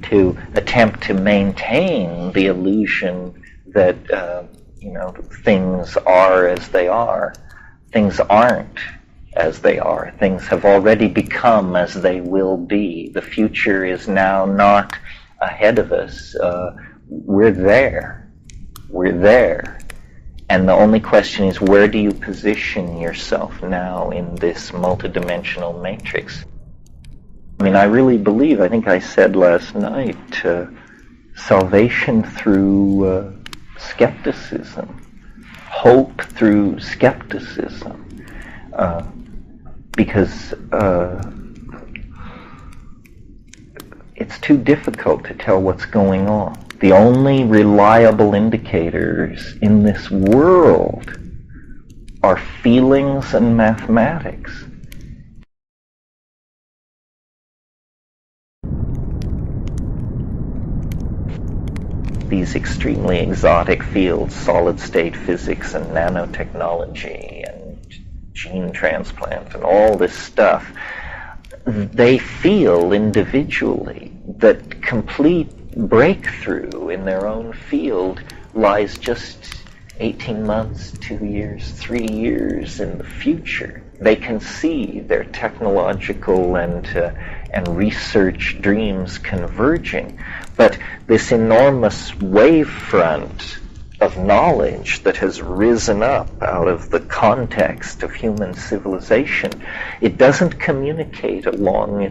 to attempt to maintain the illusion that things are as they are. Things aren't as they are. Things have already become as they will be. The future is now not ahead of us. We're there. We're there. And the only question is, where do you position yourself now in this multidimensional matrix? I mean, I really believe, I think I said last night, salvation through skepticism, hope through skepticism, because it's too difficult to tell what's going on. The only reliable indicators in this world are feelings and mathematics. These extremely exotic fields, solid-state physics and nanotechnology and gene transplant and all this stuff, they feel individually that complete breakthrough in their own field lies just 18 months, 2 years, 3 years in the future. They can see their technological and research dreams converging. But this enormous wavefront of knowledge that has risen up out of the context of human civilization, it doesn't communicate along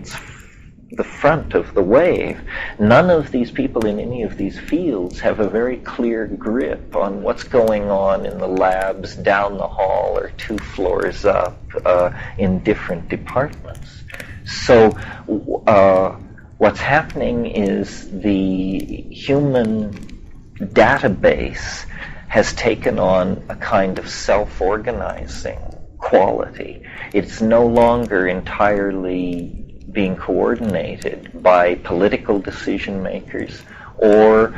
the front of the wave. None of these people in any of these fields have a very clear grip on what's going on in the labs down the hall or 2 floors up in different departments. So what's happening is the human database has taken on a kind of self-organizing quality. It's no longer entirely being coordinated by political decision makers or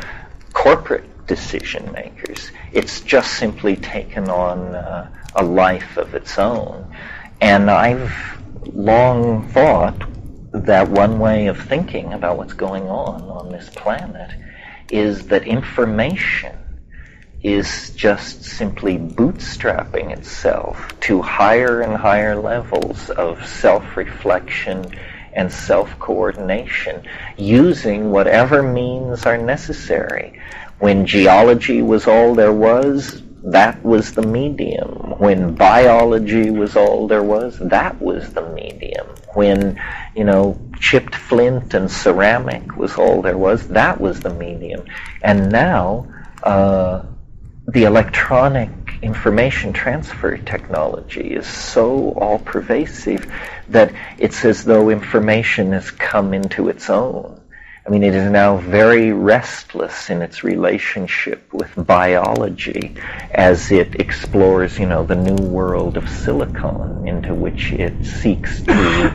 corporate decision makers. It's just simply taken on a life of its own. And I've long thought that one way of thinking about what's going on this planet is that information is just simply bootstrapping itself to higher and higher levels of self-reflection and self-coordination, using whatever means are necessary. When geology was all there was, that was the medium. When biology was all there was, that was the medium. When, chipped flint and ceramic was all there was, that was the medium. And now, the electronic information transfer technology is so all-pervasive that it's as though information has come into its own. I mean, it is now very restless in its relationship with biology as it explores, the new world of silicon into which it seeks to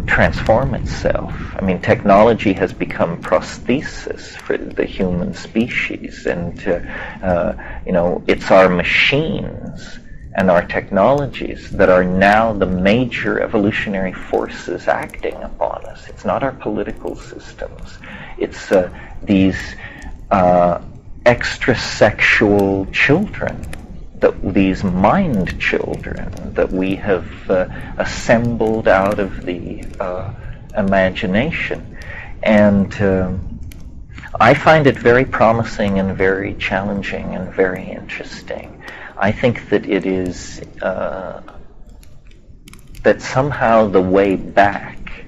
transform itself. I mean, technology has become prosthesis for the human species, and, it's our machines and our technologies that are now the major evolutionary forces acting upon us. It's not our political systems. It's these extrasexual children, these mind children that we have assembled out of the imagination. And I find it very promising and very challenging and very interesting. I think that it is that somehow the way back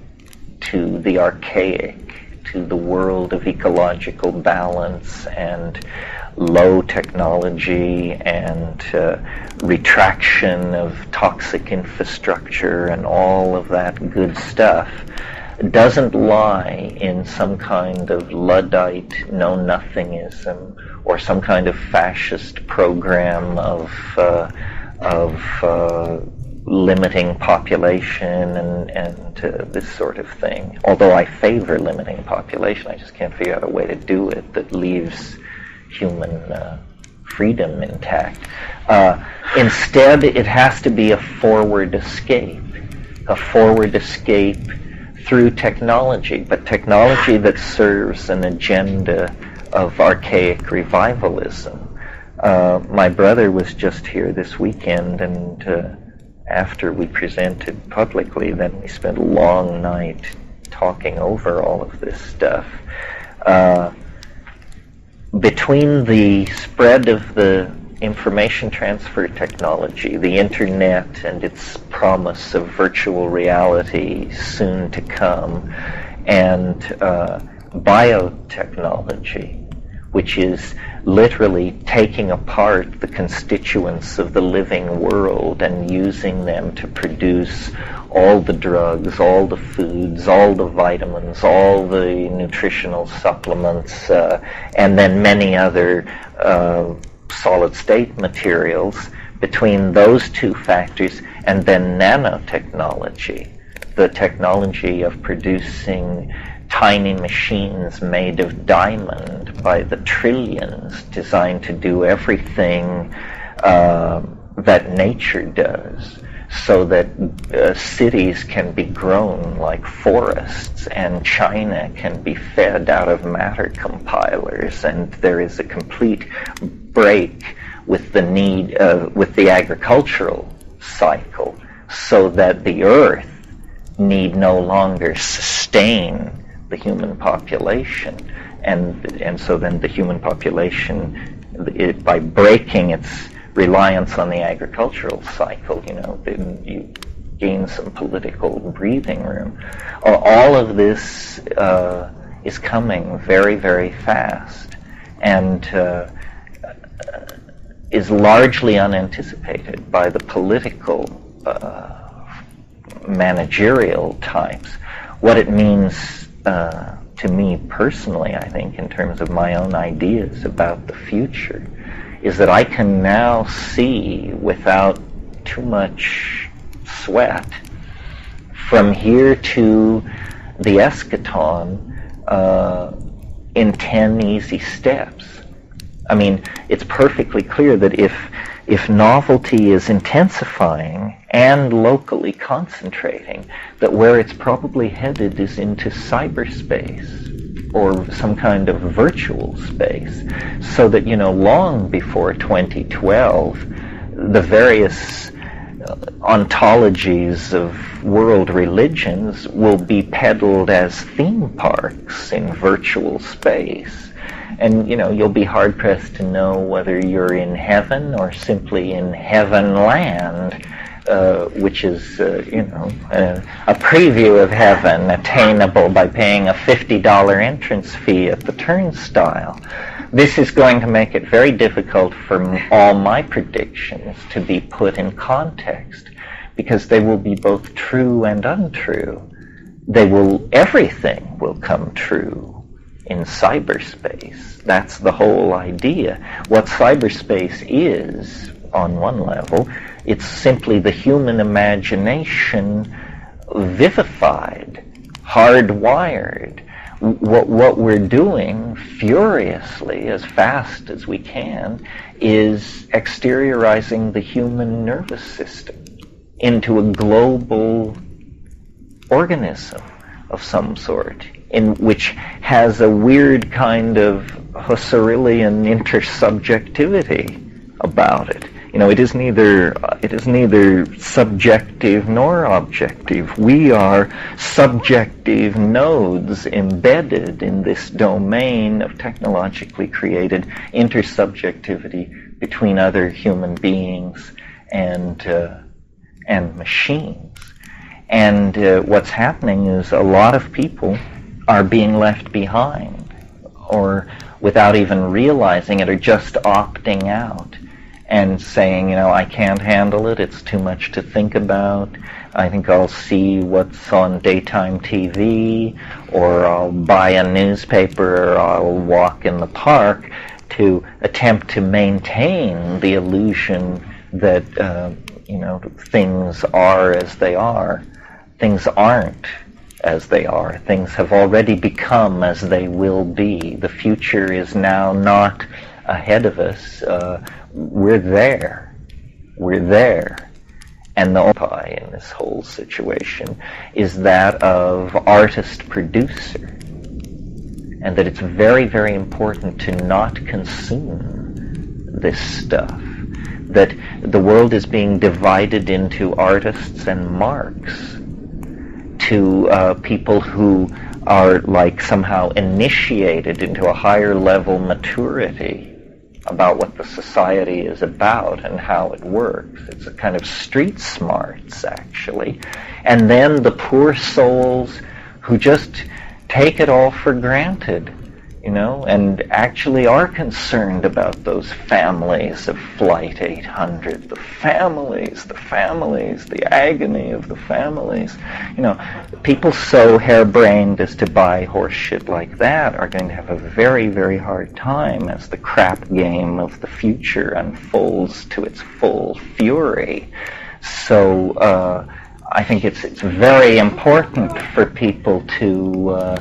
to the archaic, to the world of ecological balance and low technology and retraction of toxic infrastructure and all of that good stuff doesn't lie in some kind of Luddite know-nothingism or some kind of fascist program of limiting population and this sort of thing. Although I favor limiting population, I just can't figure out a way to do it that leaves human freedom intact. Instead, it has to be a forward escape through technology, but technology that serves an agenda of archaic revivalism. My brother was just here this weekend, and after we presented publicly, then we spent a long night talking over all of this stuff. Between the spread of the information transfer technology, the internet and its promise of virtual reality soon to come, and biotechnology, which is literally taking apart the constituents of the living world and using them to produce all the drugs, all the foods, all the vitamins, all the nutritional supplements, and then many other solid-state materials. Between those two factors, and then nanotechnology, the technology of producing tiny machines made of diamond by the trillions, designed to do everything that nature does, so that cities can be grown like forests, and China can be fed out of matter compilers, and there is a complete break with the need with the agricultural cycle, so that the earth need no longer sustain the human population, and so then the human population, by breaking its reliance on the agricultural cycle, then you gain some political breathing room. All of this is coming very, very fast, and is largely unanticipated by the political managerial types. What it means to me personally, I think, in terms of my own ideas about the future, is that I can now see without too much sweat from here to the eschaton in 10 easy steps. I mean, it's perfectly clear that if novelty is intensifying and locally concentrating, that where it's probably headed is into cyberspace or some kind of virtual space, so that, long before 2012, the various ontologies of world religions will be peddled as theme parks in virtual space. And, you'll be hard-pressed to know whether you're in heaven or simply in heaven land, which is, a preview of heaven attainable by paying a $50 entrance fee at the turnstile. This is going to make it very difficult for all my predictions to be put in context, because they will be both true and untrue. Everything will come true in cyberspace. That's the whole idea. What cyberspace is, on one level, it's simply the human imagination vivified, hardwired. What we're doing furiously, as fast as we can, is exteriorizing the human nervous system into a global organism of some sort, in which has a weird kind of Husserlian intersubjectivity about it. It is neither subjective nor objective. We are subjective nodes embedded in this domain of technologically created intersubjectivity between other human beings and machines. And what's happening is a lot of people are being left behind, or without even realizing it, or just opting out and saying, I can't handle it, it's too much to think about, I think I'll see what's on daytime TV, or I'll buy a newspaper, or I'll walk in the park, to attempt to maintain the illusion that, things are as they are. Things aren't as they are. Things have already become as they will be. The future is now not ahead of us. We're there. And the pie in this whole situation is that of artist-producer, and that it's very, very important to not consume this stuff, that the world is being divided into artists and marks, to people who are like somehow initiated into a higher level maturity about what the society is about and how it works. It's a kind of street smarts, actually. And then the poor souls who just take it all for granted, and actually are concerned about those families of Flight 800, the families, the agony of the families. People so harebrained as to buy horse shit like that are going to have a very, very hard time as the crap game of the future unfolds to its full fury. So I think it's very important for people to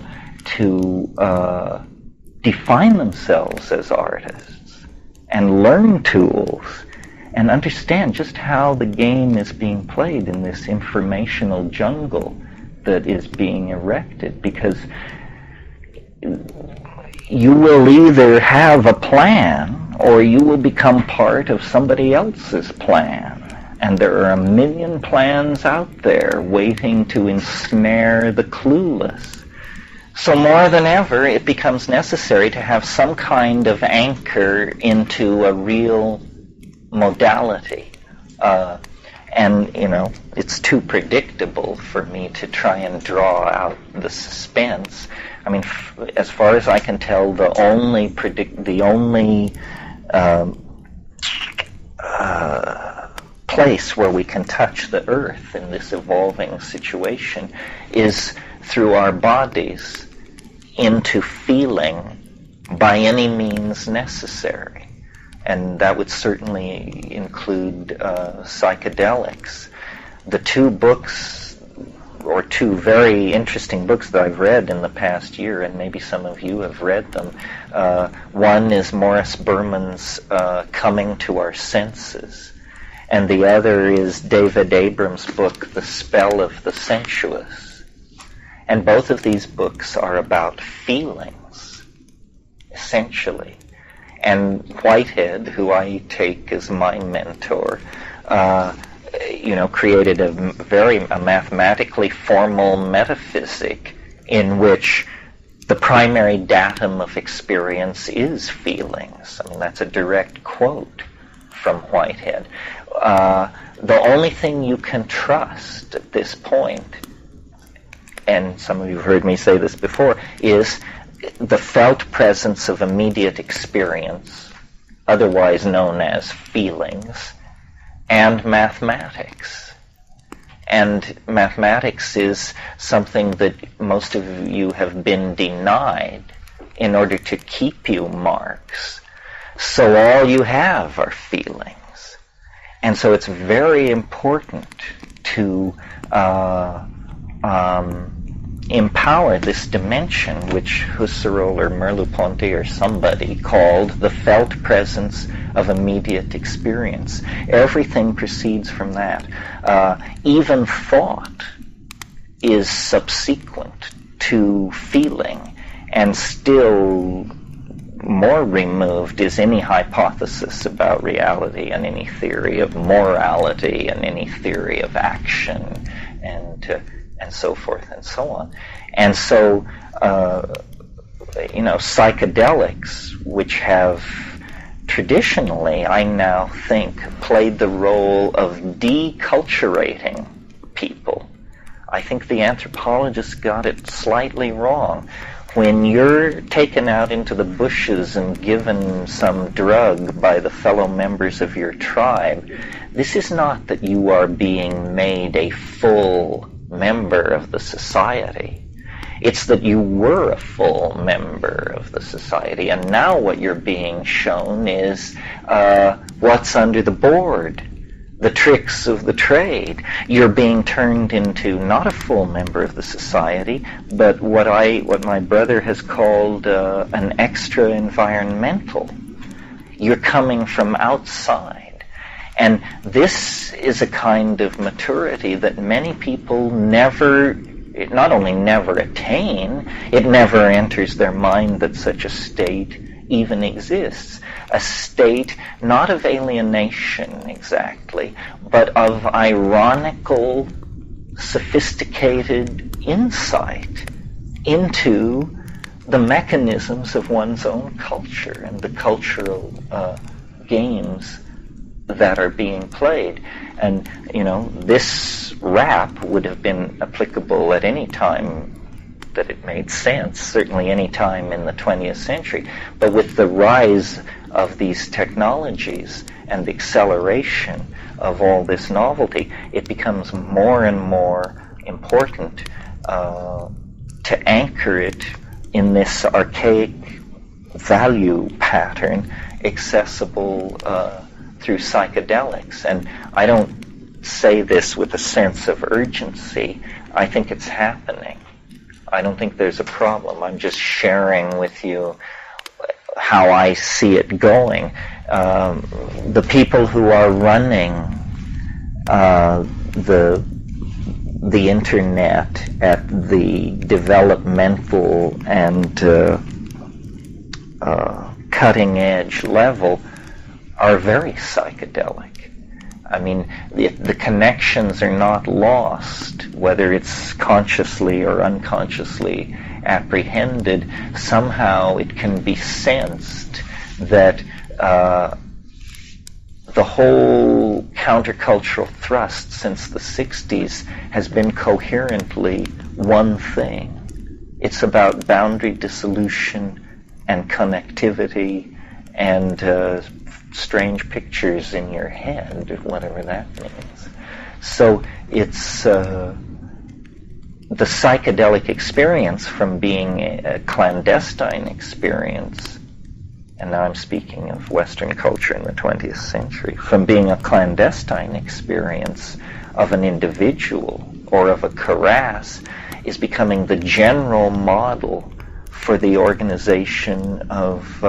define themselves as artists and learn tools and understand just how the game is being played in this informational jungle that is being erected, because you will either have a plan or you will become part of somebody else's plan. And there are a million plans out there waiting to ensnare the clueless. So more than ever, it becomes necessary to have some kind of anchor into a real modality. And, it's too predictable for me to try and draw out the suspense. I mean, as far as I can tell, the only place where we can touch the earth in this evolving situation is through our bodies, into feeling by any means necessary. And that would certainly include psychedelics. The two very interesting books that I've read in the past year, and maybe some of you have read them, one is Morris Berman's Coming to Our Senses, and the other is David Abrams' book, The Spell of the Sensuous. And both of these books are about feelings, essentially. And Whitehead, who I take as my mentor, created a mathematically formal metaphysic in which the primary datum of experience is feelings. I mean, that's a direct quote from Whitehead. The only thing you can trust at this point, and some of you have heard me say this before, is the felt presence of immediate experience, otherwise known as feelings, and mathematics. And mathematics is something that most of you have been denied in order to keep you marks. So all you have are feelings. And so it's very important to empower this dimension, which Husserl or Merleau-Ponty or somebody called the felt presence of immediate experience. Everything proceeds from that. Even thought is subsequent to feeling, and still more removed is any hypothesis about reality and any theory of morality and any theory of action and so forth and so on. And so, psychedelics, which have traditionally, I now think, played the role of deculturating people. I think the anthropologists got it slightly wrong. When you're taken out into the bushes and given some drug by the fellow members of your tribe, this is not that you are being made a full member of the society. It's that you were a full member of the society, and now what you're being shown is what's under the board, the tricks of the trade. You're being turned into not a full member of the society, but what my brother has called an extra-environmental. You're coming from outside. And this is a kind of maturity that many people never, not only never attain, it never enters their mind that such a state even exists. A state not of alienation exactly, but of ironical, sophisticated insight into the mechanisms of one's own culture and the cultural games that are being played. And, you know, this rap would have been applicable at any time that it made sense, certainly any time in the 20th century. But with the rise of these technologies and the acceleration of all this novelty, it becomes more and more important to anchor it in this archaic value pattern accessible through psychedelics. And I don't say this with a sense of urgency. I think it's happening. I don't think there's a problem. I'm just sharing with you how I see it going. The people who are running the internet at the developmental and cutting edge level are very psychedelic. I mean, the connections are not lost, whether it's consciously or unconsciously apprehended. Somehow it can be sensed that the whole countercultural thrust since the 60s has been coherently one thing. It's about boundary dissolution and connectivity and strange pictures in your head, whatever that means. So it's the psychedelic experience from being a clandestine experience, and now I'm speaking of Western culture in the 20th century, from being a clandestine experience of an individual or of a karass, is becoming the general model for the organization of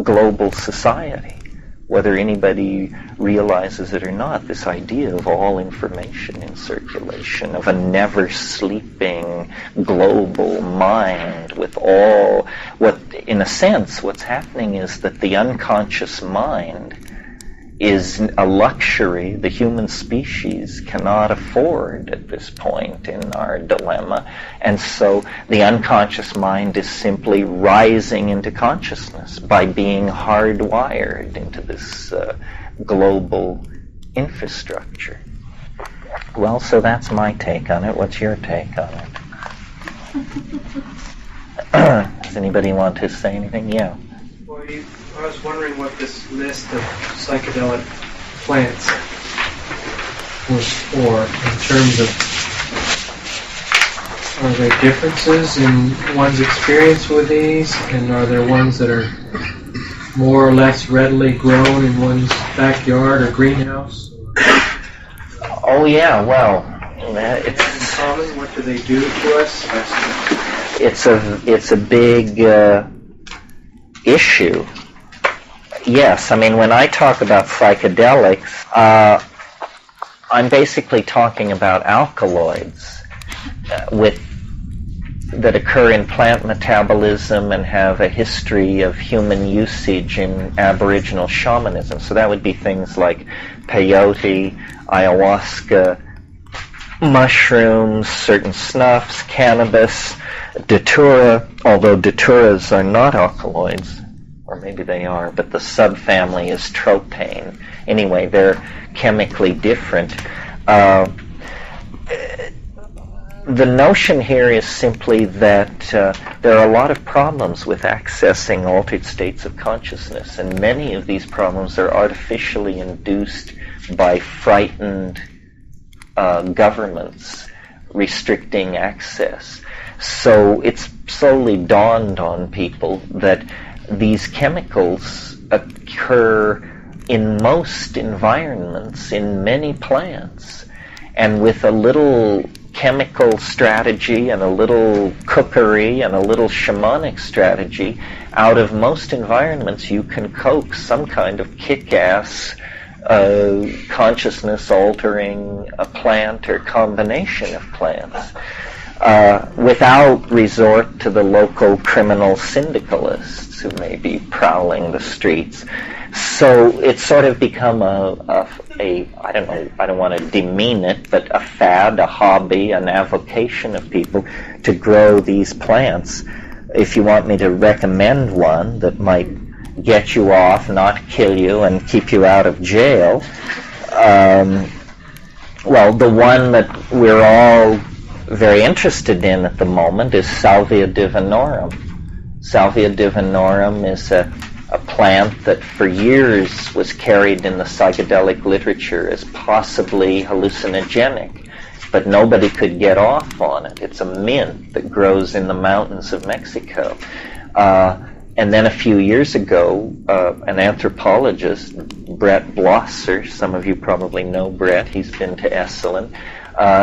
global society. Whether anybody realizes it or not, this idea of all information in circulation, of a never-sleeping global mind with all, in a sense, what's happening is that the unconscious mind is a luxury the human species cannot afford at this point in our dilemma. And so the unconscious mind is simply rising into consciousness by being hardwired into this global infrastructure. Well, so that's my take on it. What's your take on it? Does anybody want to say anything? Yeah. Well, I was wondering what this list of psychedelic plants was for, in terms of, are there differences in one's experience with these, and are there ones that are more or less readily grown in one's backyard or greenhouse? Oh yeah, well, it's in common. What do they do to us? It's a big issue. Yes, I mean, when I talk about psychedelics, I'm basically talking about alkaloids that occur in plant metabolism and have a history of human usage in Aboriginal shamanism. So that would be things like peyote, ayahuasca, mushrooms, certain snuffs, cannabis, datura, although daturas are not alkaloids. Or maybe they are, but the subfamily is tropane. Anyway, they're chemically different. The notion here is simply that there are a lot of problems with accessing altered states of consciousness, and many of these problems are artificially induced by frightened governments restricting access. So it's slowly dawned on people that these chemicals occur in most environments, in many plants, and with a little chemical strategy and a little cookery and a little shamanic strategy, out of most environments you can coax some kind of kick-ass consciousness-altering a plant or combination of plants, without resort to the local criminal syndicalists who may be prowling the streets. So it's sort of become a I don't know, I don't want to demean it, but a fad, a hobby, an avocation of people to grow these plants. If you want me to recommend one that might get you off, not kill you, and keep you out of jail, well, the one that we're all very interested in at the moment is Salvia divinorum. Salvia divinorum is a plant that for years was carried in the psychedelic literature as possibly hallucinogenic, but nobody could get off on it. It's a mint that grows in the mountains of Mexico. And then a few years ago, an anthropologist, Brett Blosser, some of you probably know Brett, he's been to Esalen,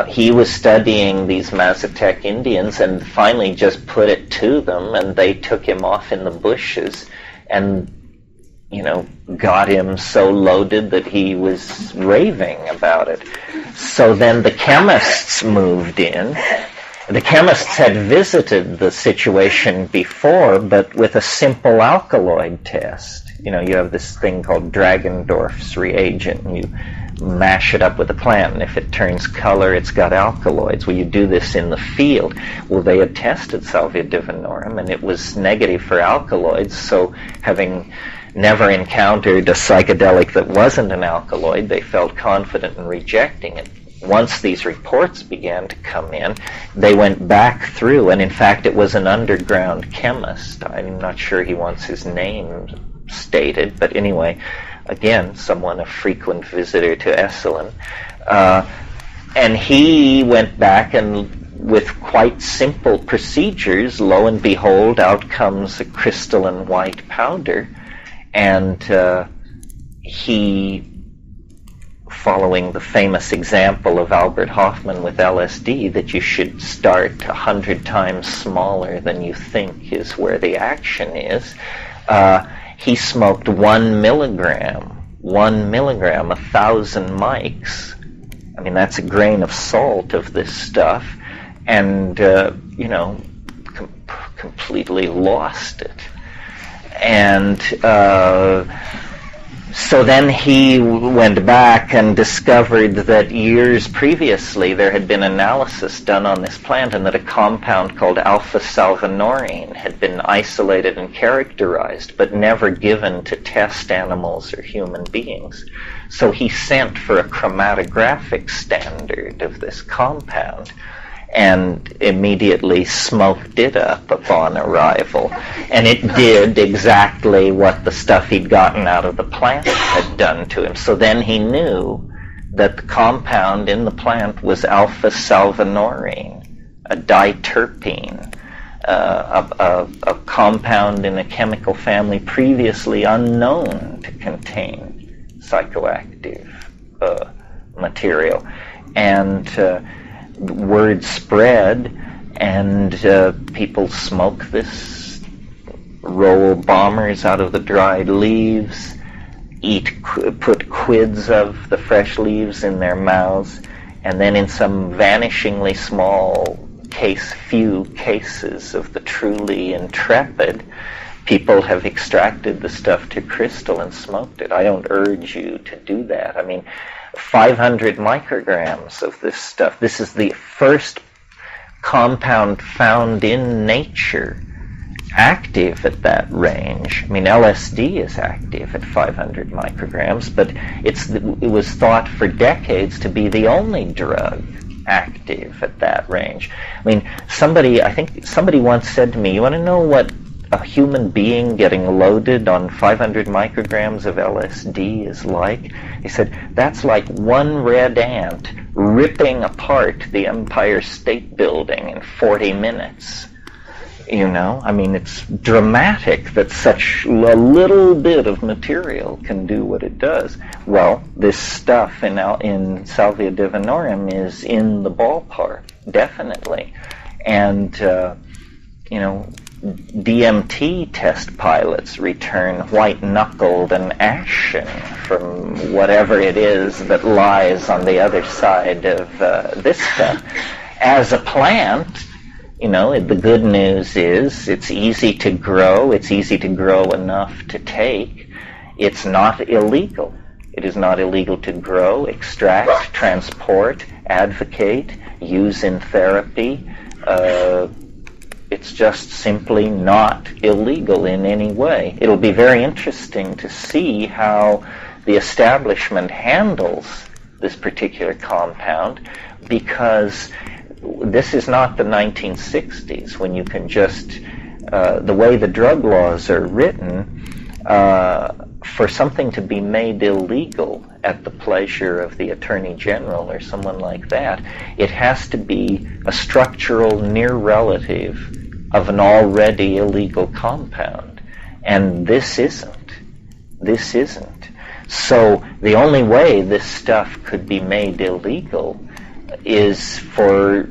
he was studying these Mazatec Indians and finally just put it to them, and they took him off in the bushes and, got him so loaded that he was raving about it. So then the chemists moved in. The chemists had visited the situation before, but with a simple alkaloid test. You have this thing called Dragendorf's reagent, and you mash it up with a plant, and if it turns color, it's got alkaloids. Well, you do this in the field. Well, they had tested Salvia divinorum, and it was negative for alkaloids, so having never encountered a psychedelic that wasn't an alkaloid, they felt confident in rejecting it. Once these reports began to come in, they went back through, and in fact it was an underground chemist. I'm not sure he wants his name stated, but anyway, again, someone a frequent visitor to Esalen. And he went back and with quite simple procedures, lo and behold, out comes a crystalline white powder. And he, following the famous example of Albert Hoffman with LSD, that you should start 100 times smaller than you think is where the action is, he smoked 1 milligram, 1,000 mics. I mean, that's a grain of salt of this stuff, and, completely lost it. And so then he went back and discovered that years previously there had been analysis done on this plant, and that a compound called alpha-salvinorin had been isolated and characterized, but never given to test animals or human beings. So he sent for a chromatographic standard of this compound, and immediately smoked it up upon arrival. And it did exactly what the stuff he'd gotten out of the plant had done to him. So then he knew that the compound in the plant was alpha-salvinorin, a diterpene, a compound in a chemical family previously unknown to contain psychoactive material. And word spread, and people smoke this, roll bombers out of the dried leaves, put quids of the fresh leaves in their mouths, and then in some vanishingly small few cases of the truly intrepid, people have extracted the stuff to crystal and smoked it. I don't urge you to do that. I mean, 500 micrograms of this stuff. This is the first compound found in nature active at that range. I mean, LSD is active at 500 micrograms, but it was thought for decades to be the only drug active at that range. I mean, I think somebody once said to me, you want to know what a human being getting loaded on 500 micrograms of LSD is like? He said, that's like one red ant ripping apart the Empire State Building in 40 minutes. I mean, it's dramatic that such a little bit of material can do what it does. Well, this stuff in Salvia divinorum is in the ballpark, definitely. And, DMT test pilots return white-knuckled and ashen from whatever it is that lies on the other side of this stuff. As a plant, the good news is it's easy to grow. It's easy to grow enough to take. It's not illegal. It is not illegal to grow, extract, transport, advocate, use in therapy. It's just simply not illegal in any way. It'll be very interesting to see how the establishment handles this particular compound, because this is not the 1960s when you can just, the way the drug laws are written, for something to be made illegal at the pleasure of the Attorney General or someone like that, it has to be a structural near relative of an already illegal compound. And this isn't. This isn't. So the only way this stuff could be made illegal is for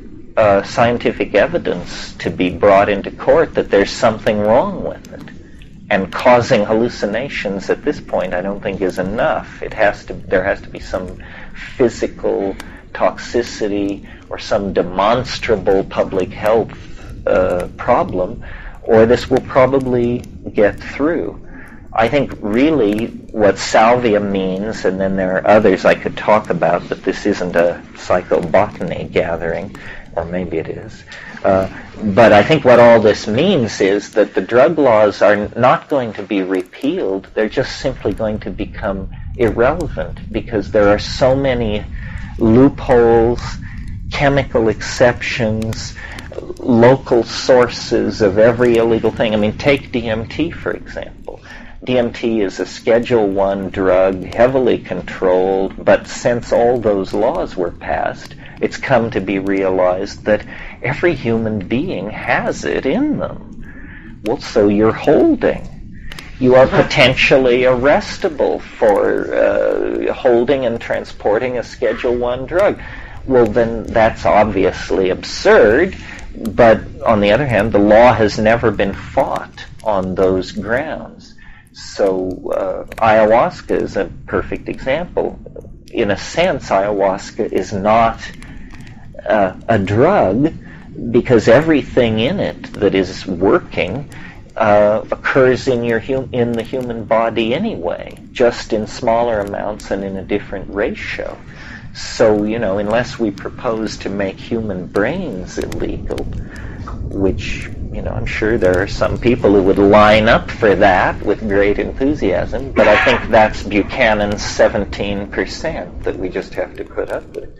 scientific evidence to be brought into court that there's something wrong with it. And causing hallucinations at this point, I don't think is enough. There has to be some physical toxicity or some demonstrable public health problem, or this will probably get through. I think really what salvia means, and then there are others I could talk about, but this isn't a psychobotany gathering, or maybe it is. But I think what all this means is that the drug laws are not going to be repealed. They're just simply going to become irrelevant because there are so many loopholes, chemical exceptions, local sources of every illegal thing. I mean, take DMT, for example. DMT is a Schedule I drug, heavily controlled, but since all those laws were passed, it's come to be realized that every human being has it in them. Well, so you're holding. You are potentially arrestable for holding and transporting a Schedule I drug. Well, then that's obviously absurd, but on the other hand, the law has never been fought on those grounds. So ayahuasca is a perfect example. In a sense, ayahuasca is not a drug because everything in it that is working occurs in the human body anyway, just in smaller amounts and in a different ratio. So, unless we propose to make human brains illegal, which, I'm sure there are some people who would line up for that with great enthusiasm, but I think that's Buchanan's 17% that we just have to put up with.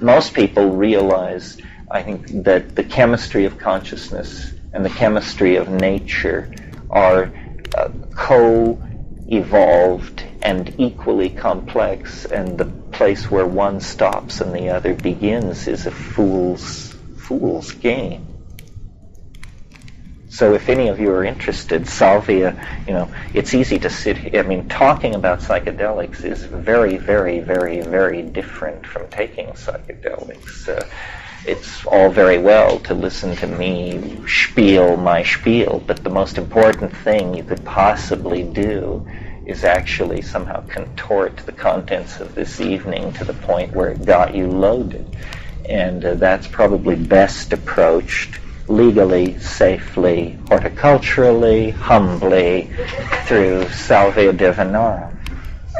Most people realize, I think, that the chemistry of consciousness and the chemistry of nature are co-evolved and equally complex, and the place where one stops and the other begins is a fool's game. So if any of you are interested, salvia, it's easy to sit here. I mean, talking about psychedelics is very, very, very, very different from taking psychedelics. It's all very well to listen to me spiel my spiel, but the most important thing you could possibly do is actually somehow contort the contents of this evening to the point where it got you loaded. And that's probably best approached legally, safely, horticulturally, humbly, through salvia divinorum.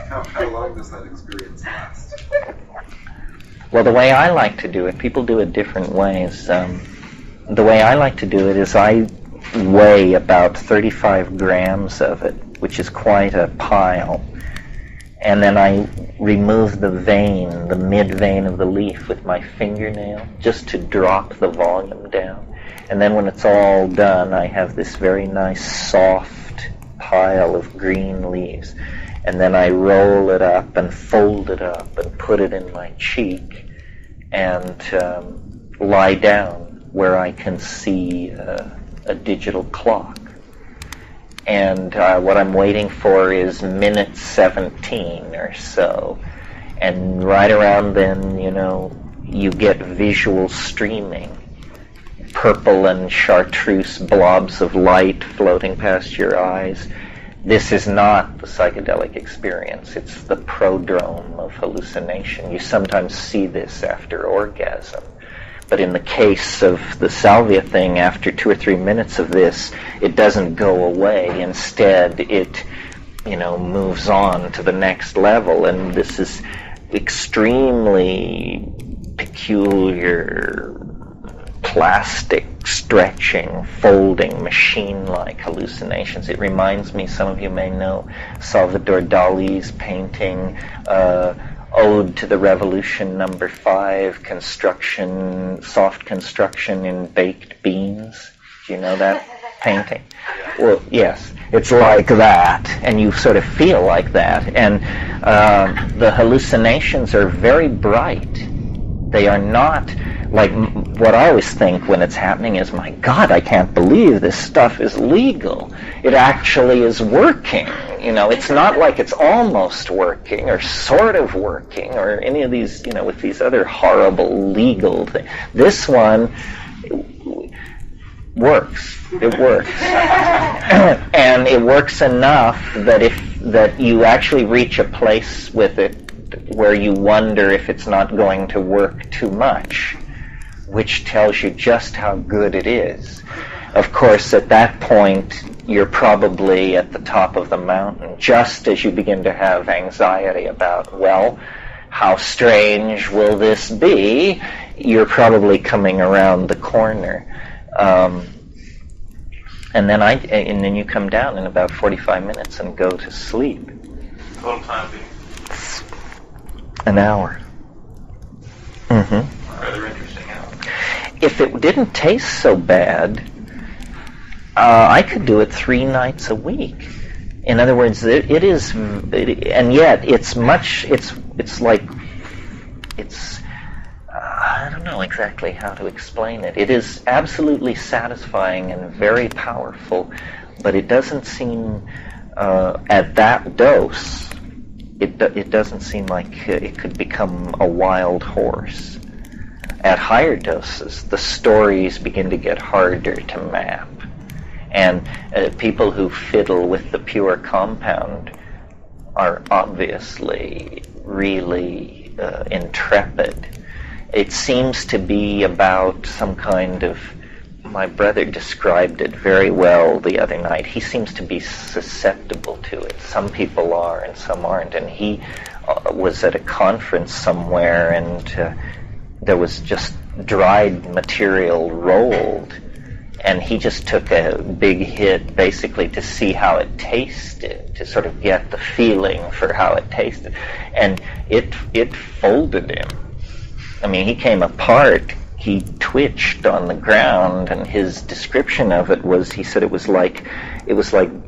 How long does that experience last? Well, the way I like to do it, people do it different ways. The way I like to do it is I weigh about 35 grams of it, which is quite a pile. And then I remove the vein, the mid-vein of the leaf with my fingernail, just to drop the volume down. And then when it's all done, I have this very nice soft pile of green leaves. And then I roll it up and fold it up and put it in my cheek and lie down where I can see a digital clock. And what I'm waiting for is minute 17 or so. And right around then, you get visual streaming. purple and chartreuse blobs of light floating past your eyes. This is not the psychedelic experience. It's the prodrome of hallucination. You sometimes see this after orgasm. But in the case of the salvia thing, after 2 or 3 minutes of this, it doesn't go away. Instead, it, moves on to the next level. And this is extremely peculiar, plastic, stretching, folding, machine-like hallucinations. It reminds me, some of you may know, Salvador Dali's painting, Ode to the Revolution No. 5, soft construction in baked beans. Do you know that painting? Well, yes, it's like that, and you sort of feel like that. And the hallucinations are very bright. They are not like what I always think when it's happening is, my God, I can't believe this stuff is legal. It actually is working. It's not like it's almost working or sort of working or any of these, with these other horrible legal things. This one works. It works. And it works enough that you actually reach a place with it where you wonder if it's not going to work too much, which tells you just how good it is. Of course, at that point, you're probably at the top of the mountain, just as you begin to have anxiety about, well, how strange will this be? You're probably coming around the corner. And then you come down in about 45 minutes and go to sleep. Total time being? An hour. Rather interesting hour. If it didn't taste so bad, I could do it 3 nights a week. In other words, and yet it's I don't know exactly how to explain it. It is absolutely satisfying and very powerful, but it doesn't seem, at that dose, it doesn't seem like it could become a wild horse. At higher doses, the stories begin to get harder to map. And people who fiddle with the pure compound are obviously really intrepid. It seems to be about some kind of, my brother described it very well the other night. He seems to be susceptible to it. Some people are and some aren't. And he was at a conference somewhere, and there was just dried material rolled, and he just took a big hit basically to see how it tasted, to sort of get the feeling for how it tasted. And it folded him. I mean, he came apart. He twitched on the ground, and his description of it was, he said it was like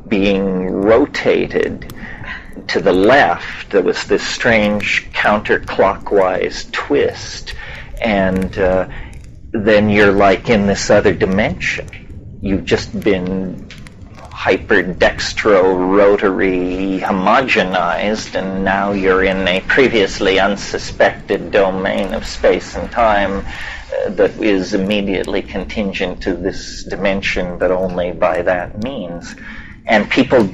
being rotated to the left. There was this strange counterclockwise twist, and then you're like in this other dimension. You've just been hyperdextro-rotary homogenized, and now you're in a previously unsuspected domain of space and time that is immediately contingent to this dimension, but only by that means. And people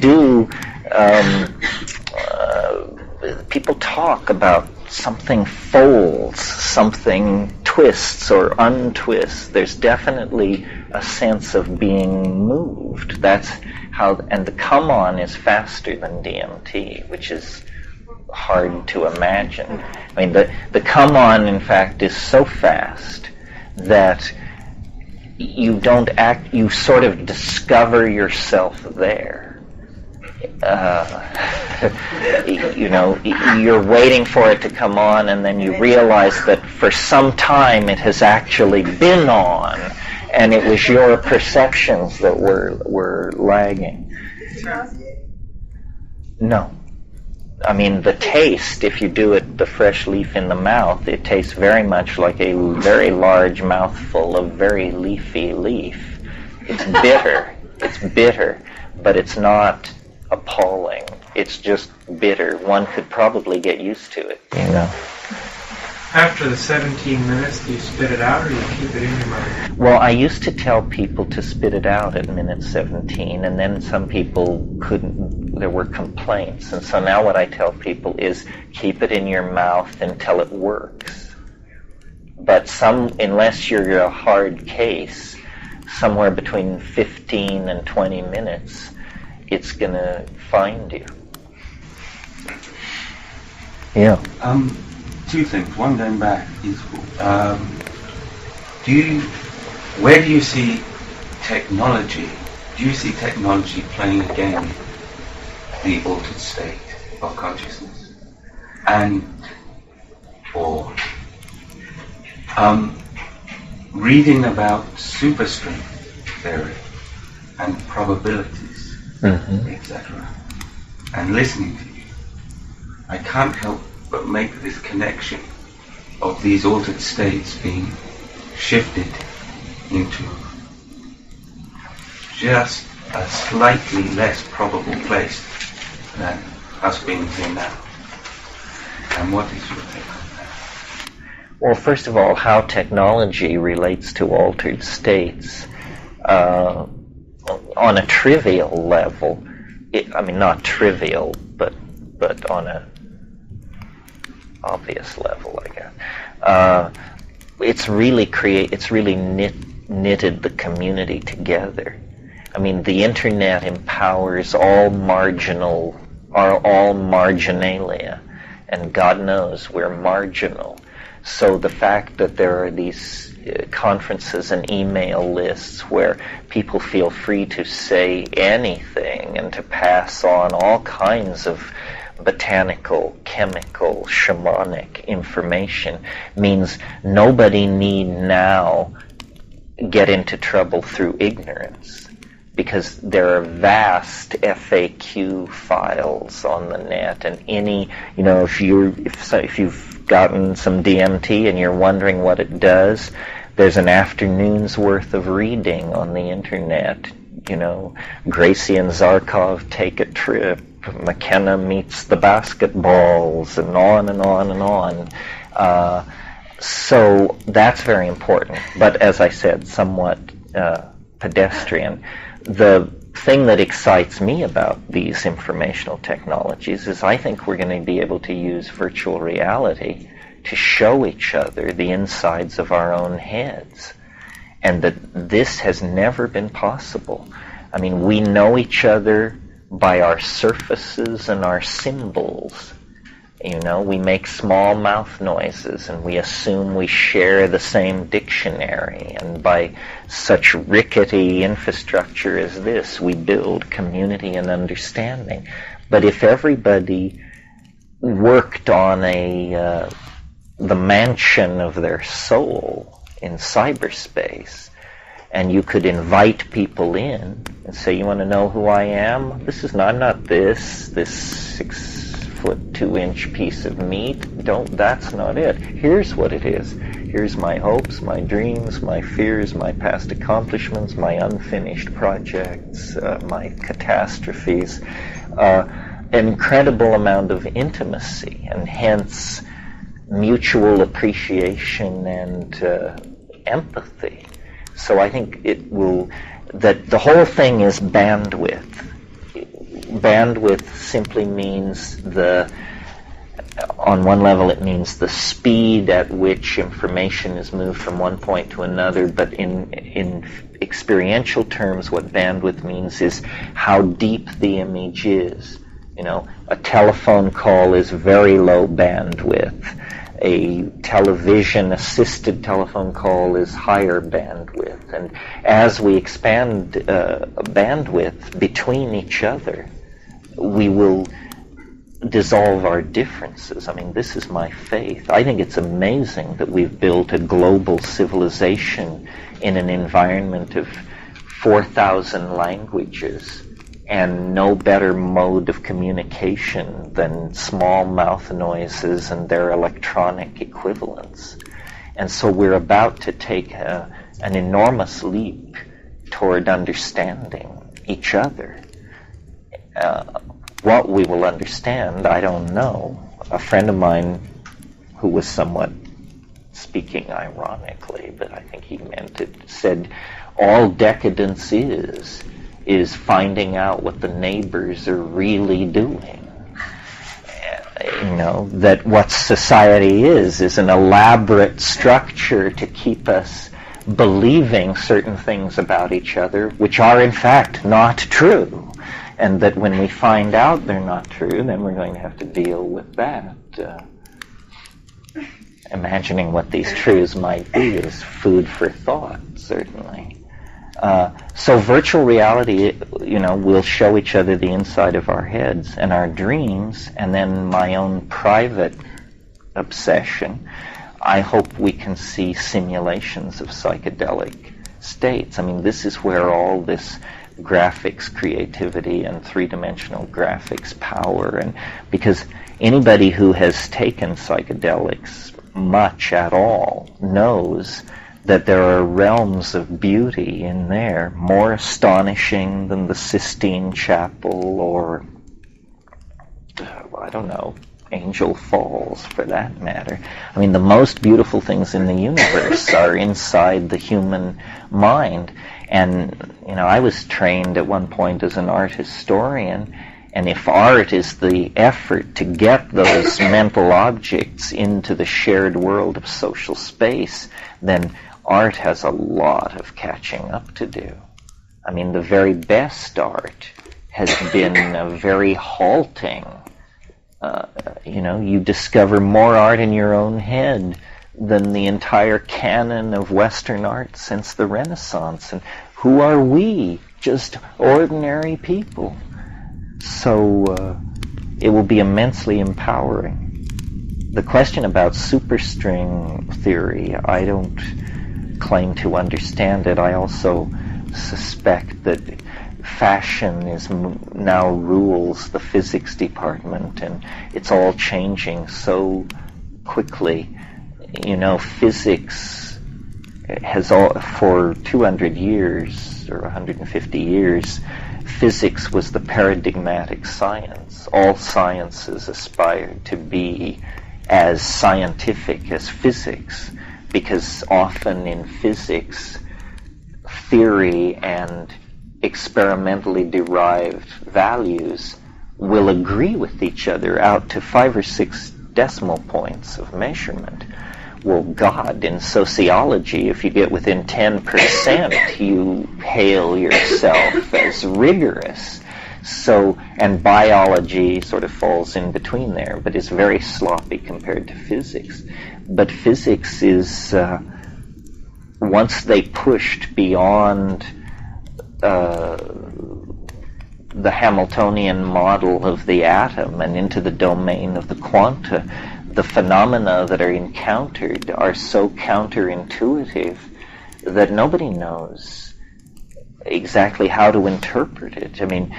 people talk about something folds, something twists or untwists. There's definitely a sense of being moved. That's how, and the come on is faster than DMT, which is hard to imagine. I mean, the come on, in fact, is so fast that you don't act, you sort of discover yourself there. You're waiting for it to come on, and then you realize that for some time it has actually been on, and it was your perceptions that were lagging. No. I mean, the taste, if you do it, the fresh leaf in the mouth, it tastes very much like a very large mouthful of very leafy leaf. It's bitter, but it's not appalling. It's just bitter. One could probably get used to it, After the 17 minutes, do you spit it out or you keep it in your mind? Well, I used to tell people to spit it out at minute 17, and then some people couldn't, there were complaints. And so now what I tell people is keep it in your mouth until it works. But unless you're a hard case, somewhere between 15 and 20 minutes, it's going to find you. Yeah. Two things. One, going back, is where do you see technology? Do you see technology playing a game with the altered state of consciousness, or reading about superstring theory and probabilities, etc., and listening to you, I can't help but make this connection of these altered states being shifted into just a slightly less probable place than us being here now. And what is your take on that? Well, first of all, how technology relates to altered states. On a trivial level, not trivial, but on a obvious level, I guess. It's really knitted the community together. I mean, the internet empowers all marginalia, and God knows we're marginal. So the fact that there are these conferences and email lists where people feel free to say anything and to pass on all kinds of botanical, chemical, shamanic information means nobody need now get into trouble through ignorance, because there are vast FAQ files on the net, and if you've gotten some DMT and you're wondering what it does, there's an afternoon's worth of reading on the internet. Gracie and Zarkov take a trip, McKenna meets the basketballs, and on and on and on. So that's very important. But as I said, somewhat pedestrian. The thing that excites me about these informational technologies is I think we're going to be able to use virtual reality to show each other the insides of our own heads. And that this has never been possible. I mean, we know each other by our surfaces and our symbols. We make small mouth noises and we assume we share the same dictionary. And by such rickety infrastructure as this, we build community and understanding. But if everybody worked on the mansion of their soul in cyberspace, and you could invite people in and say, you want to know who I am? I'm not this 6'2" piece of meat. That's not it. Here's what it is. Here's my hopes, my dreams, my fears, my past accomplishments, my unfinished projects, my catastrophes. An incredible amount of intimacy, and hence mutual appreciation and empathy. So I think that the whole thing is bandwidth. Bandwidth simply means on one level it means the speed at which information is moved from one point to another, but in experiential terms what bandwidth means is how deep the image is. A telephone call is very low bandwidth. A television-assisted telephone call is higher bandwidth. And as we expand bandwidth between each other, we will dissolve our differences. I mean, this is my faith. I think it's amazing that we've built a global civilization in an environment of 4,000 languages, and no better mode of communication than small mouth noises and their electronic equivalents. And so we're about to take an enormous leap toward understanding each other. What we will understand, I don't know. A friend of mine who was somewhat speaking ironically, but I think he meant it, said all decadence is finding out what the neighbors are really doing. That what society is an elaborate structure to keep us believing certain things about each other, which are in fact not true. And that when we find out they're not true, then we're going to have to deal with that. Imagining what these truths might be is food for thought, certainly. So virtual reality, will show each other the inside of our heads and our dreams, and then my own private obsession. I hope we can see simulations of psychedelic states. I mean, this is where all this graphics creativity and three-dimensional graphics power, and because anybody who has taken psychedelics much at all knows that there are realms of beauty in there, more astonishing than the Sistine Chapel or, I don't know, Angel Falls for that matter. I mean, the most beautiful things in the universe are inside the human mind. And, I was trained at one point as an art historian, and if art is the effort to get those mental objects into the shared world of social space, then art has a lot of catching up to do. I mean, the very best art has been very halting. You discover more art in your own head than the entire canon of Western art since the Renaissance. And who are we? Just ordinary people. So it will be immensely empowering. The question about superstring theory, I don't claim to understand it. I also suspect that fashion now rules the physics department, and it's all changing so quickly. Physics has for 200 years or 150 years, physics was the paradigmatic science. All sciences aspired to be as scientific as physics, because often in physics, theory and experimentally derived values will agree with each other out to 5 or 6 decimal points of measurement. Well, God, in sociology, if you get within 10%, you hail yourself as rigorous. So, and biology sort of falls in between there, but it's very sloppy compared to physics. But physics is, once they pushed beyond the Hamiltonian model of the atom and into the domain of the quanta, the phenomena that are encountered are so counterintuitive that nobody knows exactly how to interpret it. I mean,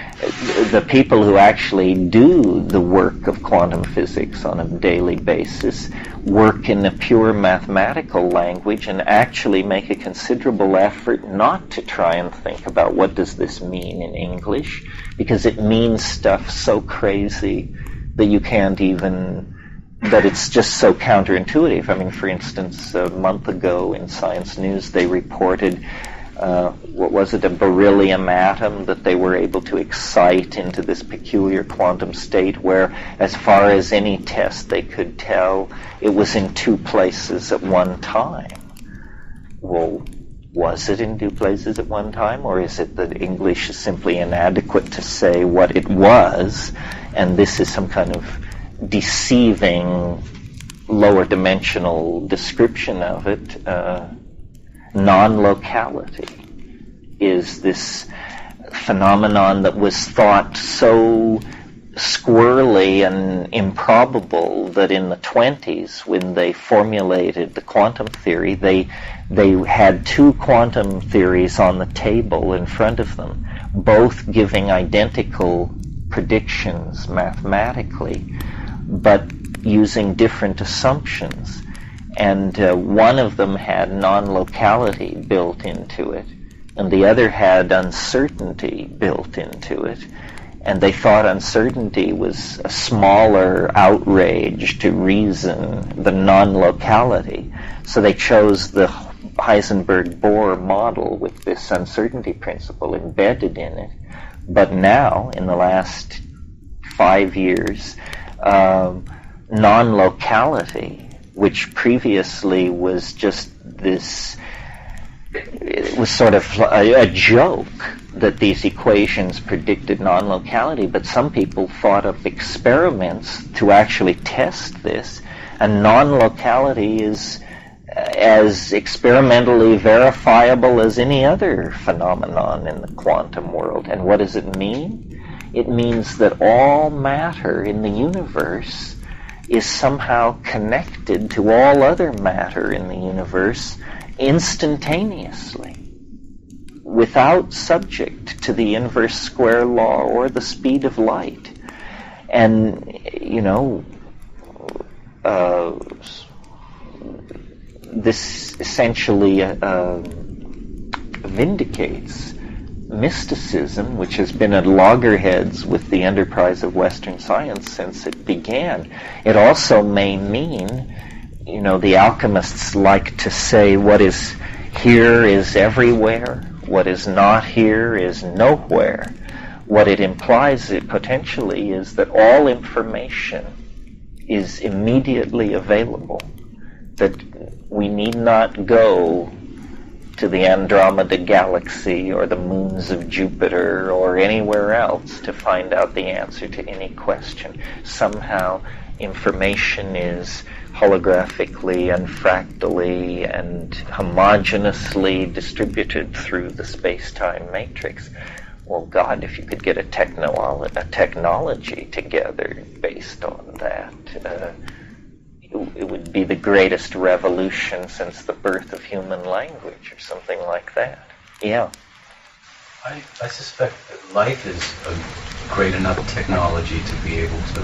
the people who actually do the work of quantum physics on a daily basis work in a pure mathematical language and actually make a considerable effort not to try and think about what does this mean in English, because it means stuff so crazy that you can't even, that it's just so counterintuitive. I mean, for instance, a month ago in Science News they reported what was it, a beryllium atom that they were able to excite into this peculiar quantum state where, as far as any test they could tell, it was in 2 places at one time. Well, was it in 2 places at one time, or is it that English is simply inadequate to say what it was, and this is some kind of deceiving lower dimensional description of it? Non-locality is this phenomenon that was thought so squirrely and improbable that in the 20s, when they formulated the quantum theory, they had 2 quantum theories on the table in front of them, both giving identical predictions mathematically, but using different assumptions. And one of them had non-locality built into it, and the other had uncertainty built into it. And they thought uncertainty was a smaller outrage to reason, the non-locality. So they chose the Heisenberg-Bohr model with this uncertainty principle embedded in it. But now, in the last 5 years, non-locality, which previously was just this, it was sort of a joke that these equations predicted non-locality, but some people thought up experiments to actually test this, and non-locality is as experimentally verifiable as any other phenomenon in the quantum world. And what does it mean? It means that all matter in the universe is somehow connected to all other matter in the universe instantaneously, without subject to the inverse square law or the speed of light. And, this essentially vindicates mysticism, which has been at loggerheads with the enterprise of Western science since it began. It also may mean, the alchemists like to say what is here is everywhere, what is not here is nowhere. What it implies potentially is that all information is immediately available, that we need not go to the Andromeda galaxy or the moons of Jupiter or anywhere else to find out the answer to any question. Somehow information is holographically and fractally and homogeneously distributed through the space-time matrix. Well, God, if you could get a technology together based on that, it would be the greatest revolution since the birth of human language or something like that. Yeah. I suspect that light is a great enough technology to be able to...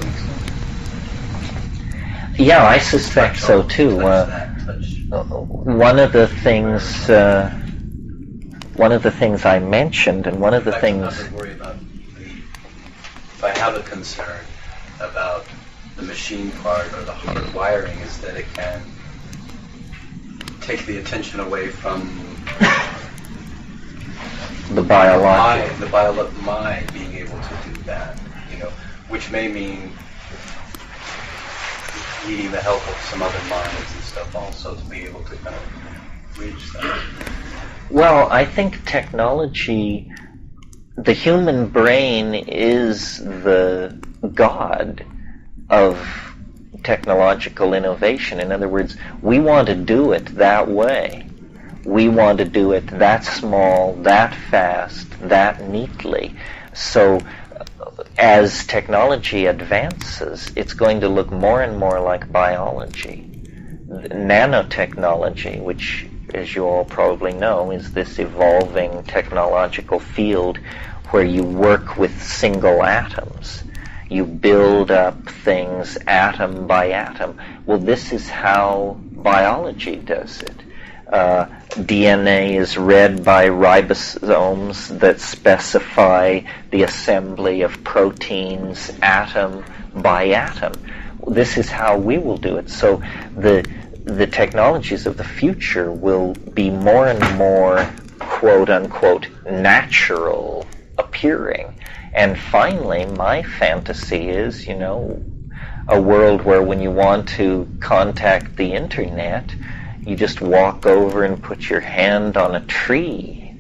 Yeah, I suspect so too. One of the things I mentioned, and one of the things... worry about if I have a concern about the machine part or the hard wiring, is that it can take the attention away from the biological. my being able to do that, which may mean needing the help of some other minds and stuff also to be able to kind of reach that. Well, I think technology, the human brain is the god of technological innovation. In other words, we want to do it that way. We want to do it that small, that fast, that neatly. So as technology advances, it's going to look more and more like biology. Nanotechnology, which, as you all probably know, is this evolving technological field where you work with single atoms. You build up things atom by atom. Well, this is how biology does it. DNA is read by ribosomes that specify the assembly of proteins atom by atom. This is how we will do it. So the technologies of the future will be more and more, quote unquote, natural appearing. And finally, my fantasy is, a world where when you want to contact the internet, you just walk over and put your hand on a tree,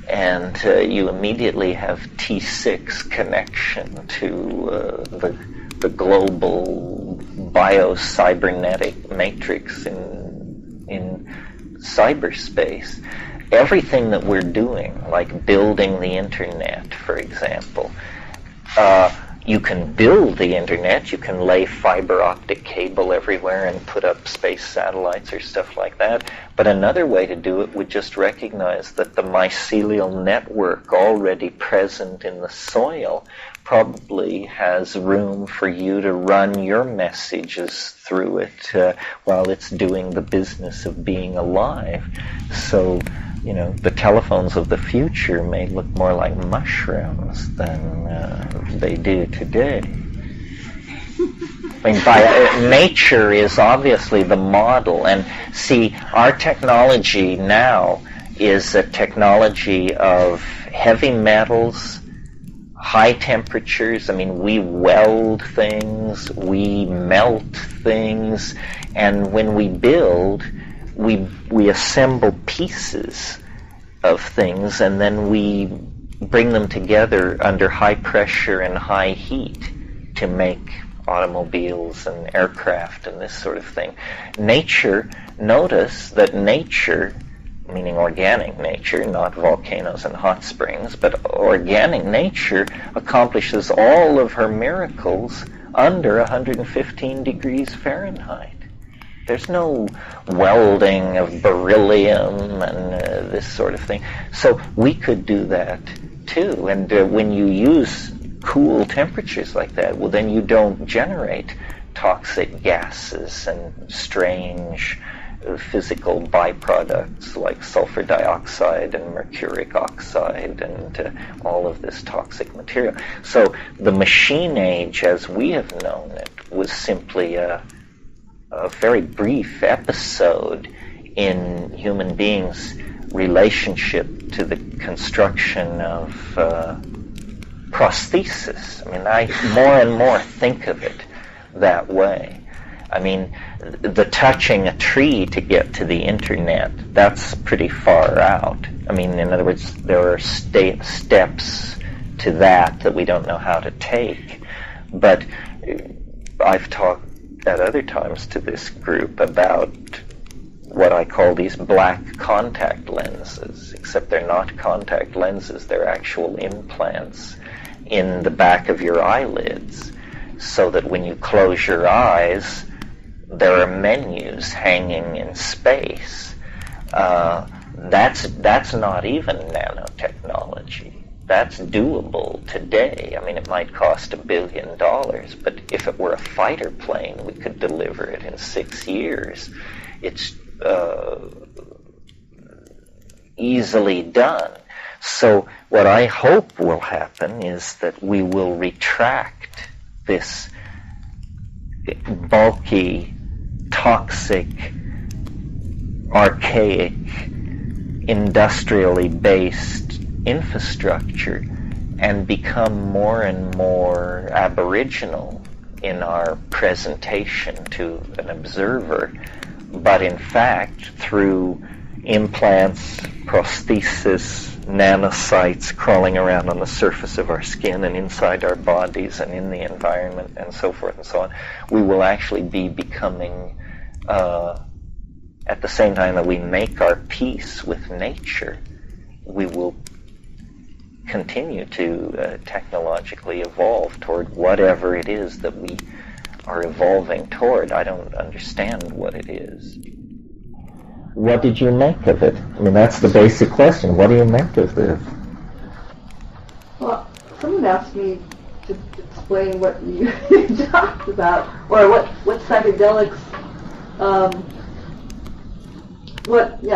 and you immediately have T6 connection to the global bio-cybernetic matrix in cyberspace. Everything that we're doing, like building the internet, for example, you can build the internet, you can lay fiber optic cable everywhere and put up space satellites or stuff like that. But another way to do it would just recognize that the mycelial network already present in the soil probably has room for you to run your messages through it while it's doing the business of being alive. So the telephones of the future may look more like mushrooms than they do today. I mean, nature is obviously the model, and see, our technology now is a technology of heavy metals, high temperatures. I mean, we weld things, we melt things, and when we build, we assemble pieces of things, and then we bring them together under high pressure and high heat to make automobiles and aircraft and this sort of thing. Notice that nature, meaning organic nature, not volcanoes and hot springs, but organic nature accomplishes all of her miracles under 115 degrees Fahrenheit. There's no welding of beryllium and this sort of thing. So we could do that too. And when you use cool temperatures like that, well, then you don't generate toxic gases and strange physical byproducts like sulfur dioxide and mercuric oxide and all of this toxic material. So the machine age, as we have known it, was simply a very brief episode in human beings' relationship to the construction of prosthesis. I mean, I more and more think of it that way. I mean, the touching a tree to get to the internet, that's pretty far out. I mean, in other words, there are steps to that we don't know how to take. But I've talked at other times to this group about what I call these black contact lenses, except they're not contact lenses, they're actual implants in the back of your eyelids, so that when you close your eyes, there are menus hanging in space. That's not even nanotechnology. That's doable today. I mean, it might cost $1 billion, but if it were a fighter plane, we could deliver it in 6 years. It's easily done. So what I hope will happen is that we will retract this bulky, toxic, archaic, industrially based infrastructure and become more and more aboriginal in our presentation to an observer, but in fact through implants, prosthesis, nanocytes crawling around on the surface of our skin and inside our bodies and in the environment and so forth and so on, we will actually be becoming, at the same time that we make our peace with nature, we will continue to technologically evolve toward whatever it is that we are evolving toward. I don't understand what it is. What did you make of it? I mean, that's the basic question. What do you make of this? Well, someone asked me to explain what you talked about, or what psychedelics, I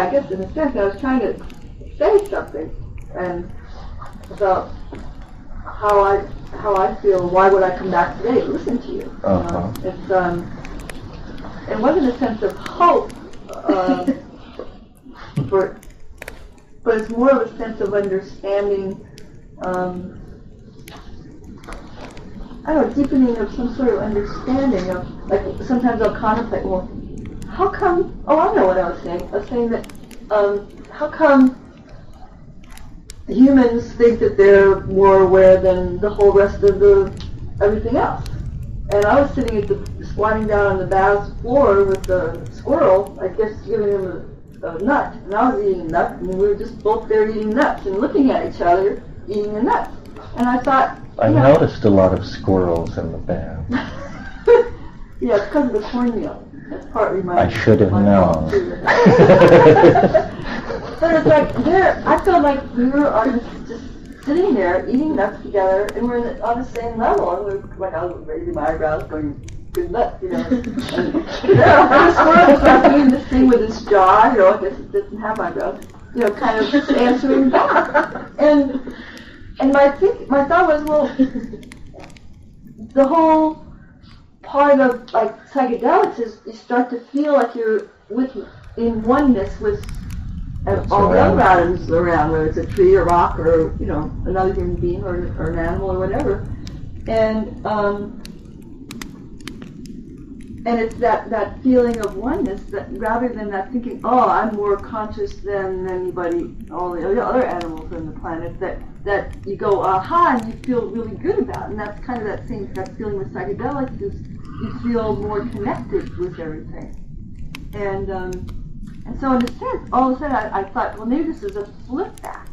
guess in a sense I was trying to say something, and about how I feel, why would I come back today to listen to you? Uh-huh. It wasn't a sense of hope, but it's more of a sense of understanding, deepening of some sort of understanding of, like, sometimes I'll contemplate, well, how come, I know what I was saying. I was saying that, how come humans think that they're more aware than the whole rest of everything else? And I was sitting squatting down on the bath's floor with the squirrel, I guess giving him a nut, and I was eating a nut, and we were just both there eating nuts and looking at each other eating the nuts. And I thought, I've noticed a lot of squirrels in the bath. Yeah, it's because of the cornmeal. That's partly my. I should have known. But it's like I felt like we were just sitting there eating nuts together, and we're on the same level. And we were, like, I was raising my eyebrows, going, "Good nuts," you know. And the squirrel was like doing this thing with his jaw. I guess it doesn't have eyebrows. kind of answering back. And my thought was, well, the whole part of like psychedelics is you start to feel like you're in oneness with all the other atoms around, whether it's a tree or rock or another human being or an animal or whatever, and it's that feeling of oneness that rather than that thinking, oh, I'm more conscious than anybody, all the other animals on the planet, that you go, aha, and you feel really good about. And that's kind of that feeling with psychedelics is you feel more connected with everything. And so in a sense, all of a sudden I thought, well, maybe this is a flip back.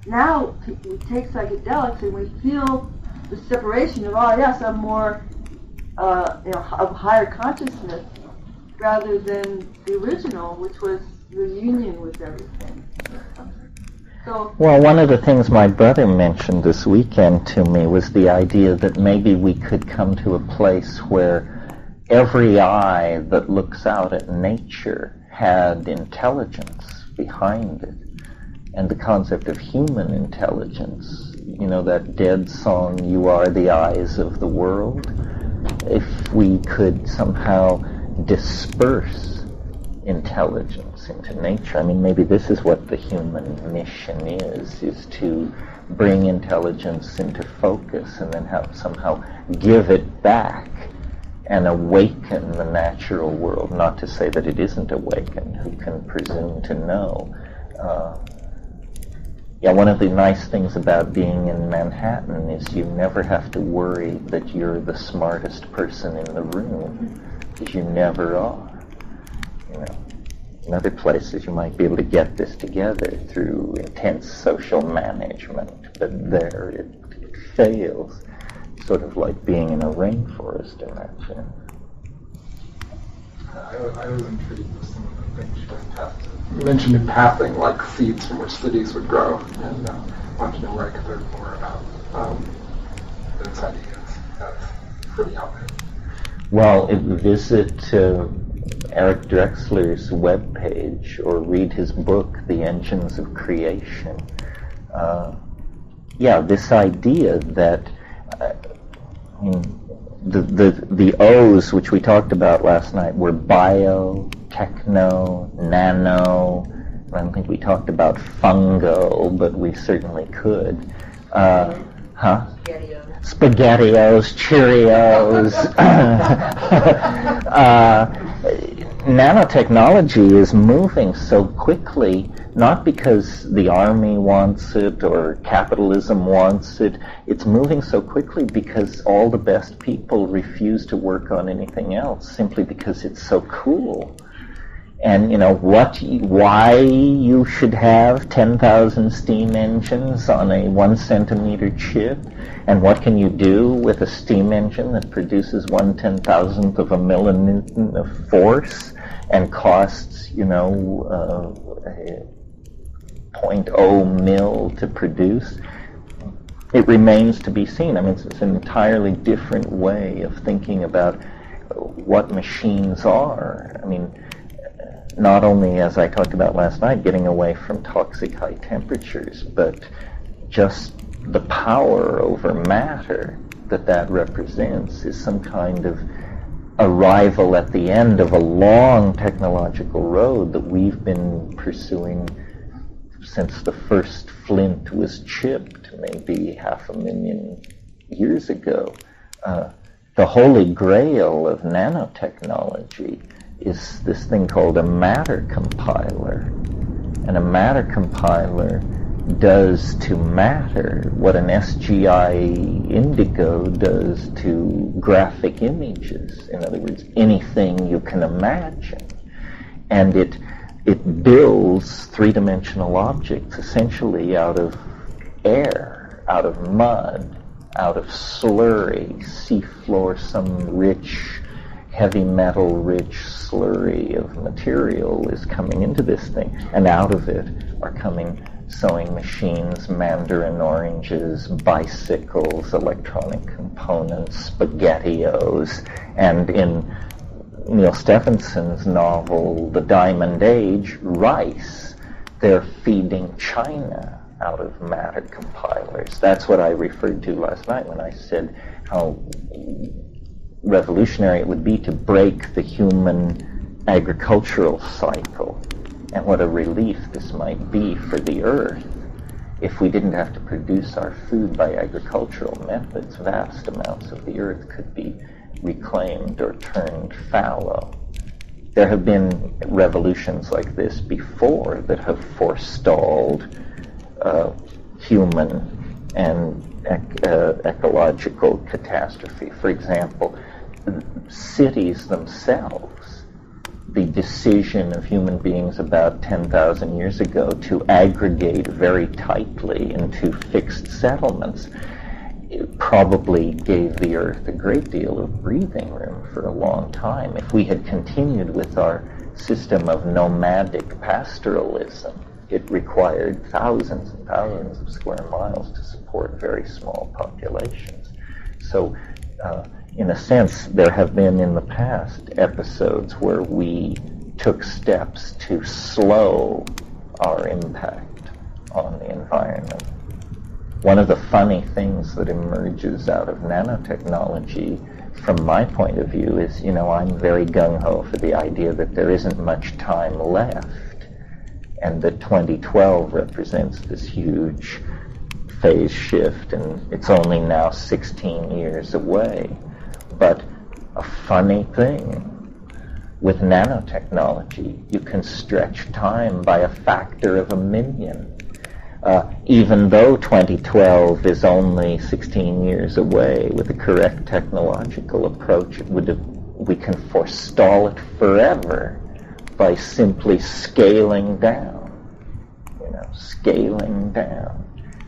Now we take psychedelics and we feel the separation of, oh yes, I'm more of higher consciousness rather than the original, which was the union with everything. So, well, one of the things my brother mentioned this weekend to me was the idea that maybe we could come to a place where every eye that looks out at nature had intelligence behind it. And the concept of human intelligence, that dead song, "You Are the Eyes of the World," if we could somehow disperse intelligence into nature. I mean, maybe this is what the human mission is to bring intelligence into focus and then somehow give it back and awaken the natural world. Not to say that it isn't awakened, who can presume to know? One of the nice things about being in Manhattan is you never have to worry that you're the smartest person in the room, because you never are. In other places you might be able to get this together through intense social management, but there it fails. Sort of like being in a rainforest in that sense. I was intrigued with some of the things you mentioned in passing, like seeds from which cities would grow, and wanted to know where I could learn more about those ideas. That's pretty out there. Well, visit Eric Drexler's webpage or read his book, The Engines of Creation. This idea that the O's, which we talked about last night, were bio, techno, nano. I don't think we talked about fungo, but we certainly could. SpaghettiOs, Cheerios. Nanotechnology is moving so quickly, not because the army wants it or capitalism wants it. It's moving so quickly because all the best people refuse to work on anything else simply because it's so cool. And why you should have 10,000 steam engines on a 1 centimeter chip, and what can you do with a steam engine that produces 1/10,000th of a millinewton of force and costs, 0.0 mil to produce? It remains to be seen. I mean, it's an entirely different way of thinking about what machines are. I mean, not only, as I talked about last night, getting away from toxic high temperatures, but just the power over matter that represents is some kind of arrival at the end of a long technological road that we've been pursuing since the first flint was chipped, maybe 500,000 years ago. The holy grail of nanotechnology is this thing called a matter compiler. And a matter compiler does to matter what an SGI indigo does to graphic images. In other words, anything you can imagine. And it builds three-dimensional objects essentially out of air, out of mud, out of slurry, seafloor, some rich, heavy metal rich slurry of material is coming into this thing, and out of it are coming sewing machines, mandarin oranges, bicycles, electronic components, SpaghettiOs, and in Neil Stephenson's novel, The Diamond Age, rice. they're feeding China out of matter compilers. That's what I referred to last night when I said how revolutionary it would be to break the human agricultural cycle, and what a relief this might be for the earth if we didn't have to produce our food by agricultural methods. Vast amounts of the earth could be reclaimed or turned fallow. There have been revolutions like this before that have forestalled human and ecological catastrophe. For example, cities themselves, the decision of human beings about 10,000 years ago to aggregate very tightly into fixed settlements, it probably gave the earth a great deal of breathing room for a long time. If we had continued with our system of nomadic pastoralism, it required thousands and thousands of square miles to support very small populations. So, in a sense, there have been in the past episodes where we took steps to slow our impact on the environment. One of the funny things that emerges out of nanotechnology, from my point of view, is, I'm very gung-ho for the idea that there isn't much time left, and that 2012 represents this huge phase shift, and it's only now 16 years away. But a funny thing, with nanotechnology, you can stretch time by a factor of 1,000,000. Even though 2012 is only 16 years away, with the correct technological approach, we can forestall it forever by simply scaling down,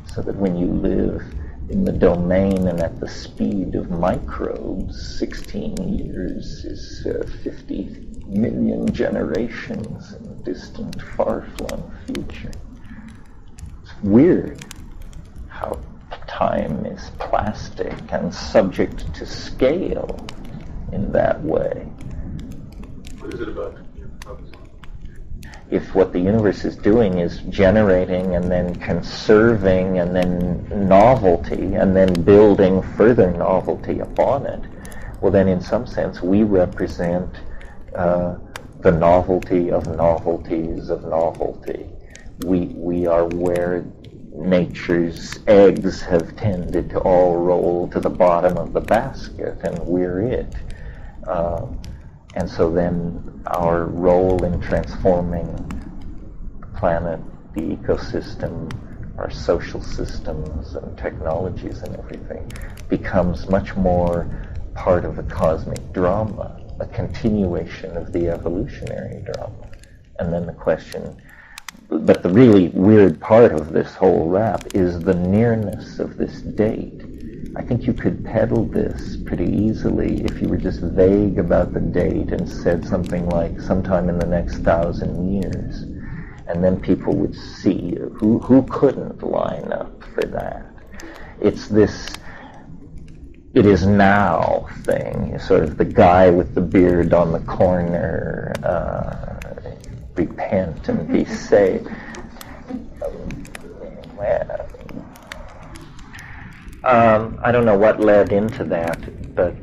so that when you live in the domain and at the speed of microbes, 16 years is 50 million generations in the distant, far-flung future. It's weird how time is plastic and subject to scale in that way. What is it about your focus on? If what the universe is doing is generating and then conserving and then novelty and then building further novelty upon it, well then in some sense we represent the novelty of novelties of novelty. We are where nature's eggs have tended to all roll to the bottom of the basket, and we're it. And so then our role in transforming the planet, the ecosystem, our social systems and technologies and everything becomes much more part of the cosmic drama, a continuation of the evolutionary drama. And then the question, but the really weird part of this whole rap is the nearness of this date. I think you could peddle this pretty easily if you were just vague about the date and said something like sometime in the next 1,000 years. And then people would see who couldn't line up for that. It's this it is now thing, sort of the guy with the beard on the corner, repent and be saved. I don't know what led into that, but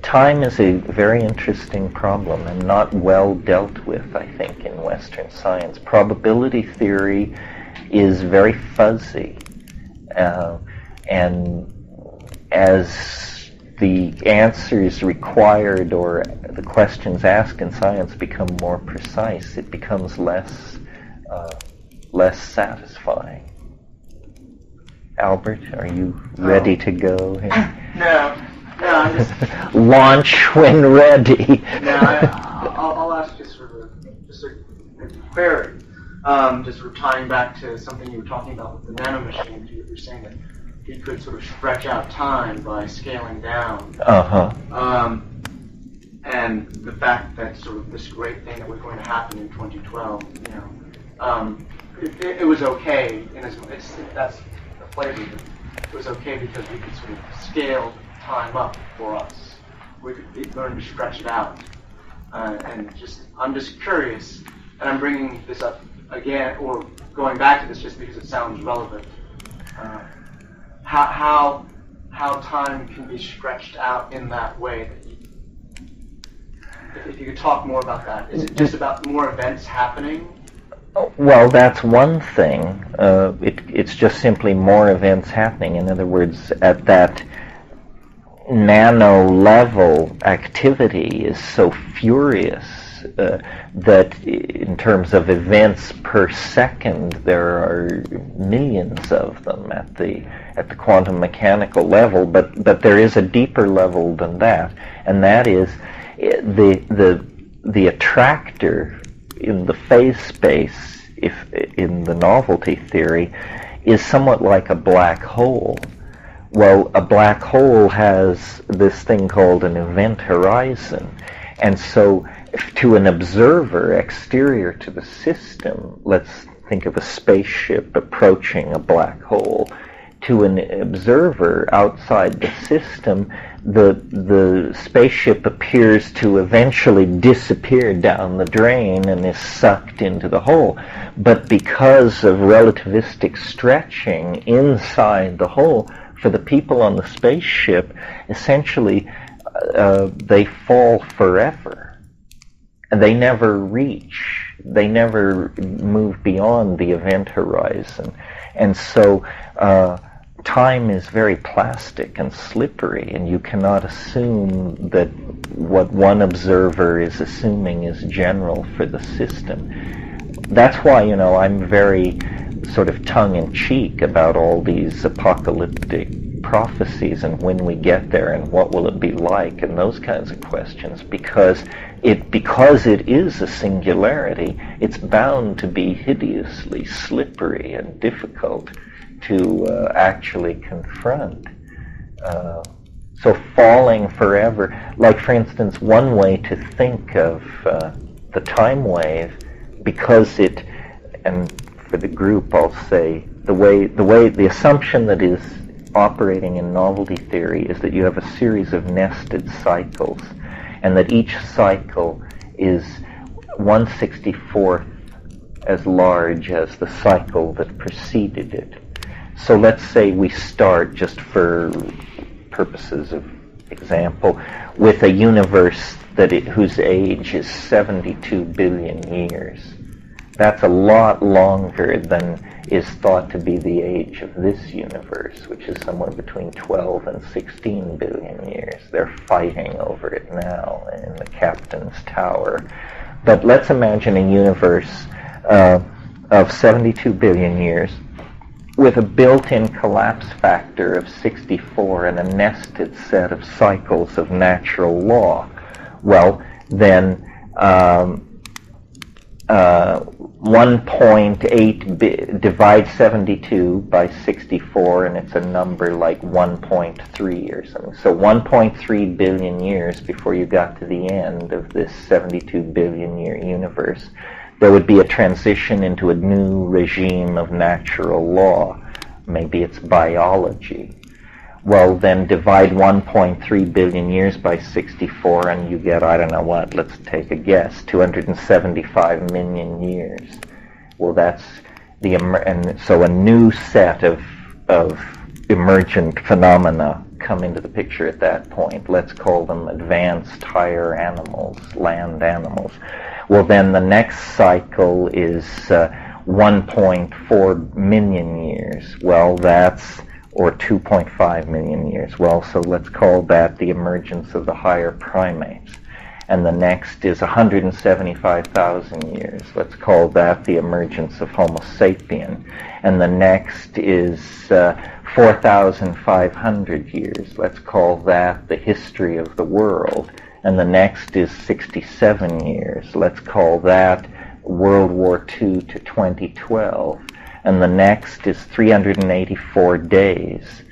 time is a very interesting problem and not well dealt with, I think, in Western science. Probability theory is very fuzzy, and as the answers required or the questions asked in science become more precise, it becomes less satisfying. Albert, are you ready to go? No, I'm just... Launch when ready. No, I'll ask just a query. Just sort of tying back to something you were talking about with the nanomachines. You were saying that you could sort of stretch out time by scaling down. And the fact that sort of this great thing that was going to happen in 2012, it was okay. That's the flavor. It was okay because we could sort of scale time up for us. We could learn to stretch it out. And I'm just curious, and I'm bringing this up again, or going back to this just because it sounds relevant. How time can be stretched out in that way. If you could talk more about that. Is it just about more events happening? Well, that's one thing. It's just simply more events happening. In other words, at that nano level, activity is so furious that in terms of events per second, there are millions of them at the quantum mechanical level. But there is a deeper level than that, and that is the attractor in the phase space, if in the novelty theory, is somewhat like a black hole. Well, a black hole has this thing called an event horizon, and so to an observer exterior to the system, let's think of a spaceship approaching a black hole. To an observer outside the system, the spaceship appears to eventually disappear down the drain and is sucked into the hole. But because of relativistic stretching inside the hole, for the people on the spaceship, essentially they fall forever. And they never move beyond the event horizon. And so time is very plastic and slippery, and you cannot assume that what one observer is assuming is general for the system. That's why, I'm very sort of tongue-in-cheek about all these apocalyptic prophecies and when we get there and what will it be like and those kinds of questions, because it is a singularity, it's bound to be hideously slippery and difficult to actually confront. So falling forever, like for instance, one way to think of the time wave, because and for the group I'll say, the assumption that is operating in novelty theory is that you have a series of nested cycles, and that each cycle is 1/64th as large as the cycle that preceded it. So let's say we start, just for purposes of example, with a universe whose age is 72 billion years. That's a lot longer than is thought to be the age of this universe, which is somewhere between 12 and 16 billion years. They're fighting over it now in the captain's tower. But let's imagine a universe of 72 billion years with a built-in collapse factor of 64 and a nested set of cycles of natural law. Well, then 1.8 divide 72 by 64, and it's a number like 1.3 or something. So 1.3 billion years before you got to the end of this 72 billion year universe, there would be a transition into a new regime of natural law. Maybe it's biology. Well, then divide 1.3 billion years by 64 and you get, I don't know what, let's take a guess, 275 million years. Well, that's and so a new set of emergent phenomena come into the picture at that point. Let's call them advanced higher animals, land animals. Well, then the next cycle is 1.4 million years. Well, or 2.5 million years. Well, so let's call that the emergence of the higher primates. And the next is 175,000 years. Let's call that the emergence of Homo sapien. And the next is 4,500 years. Let's call that the history of the world. And the next is 67 years. Let's call that World War II to 2012. And the next is 384 days.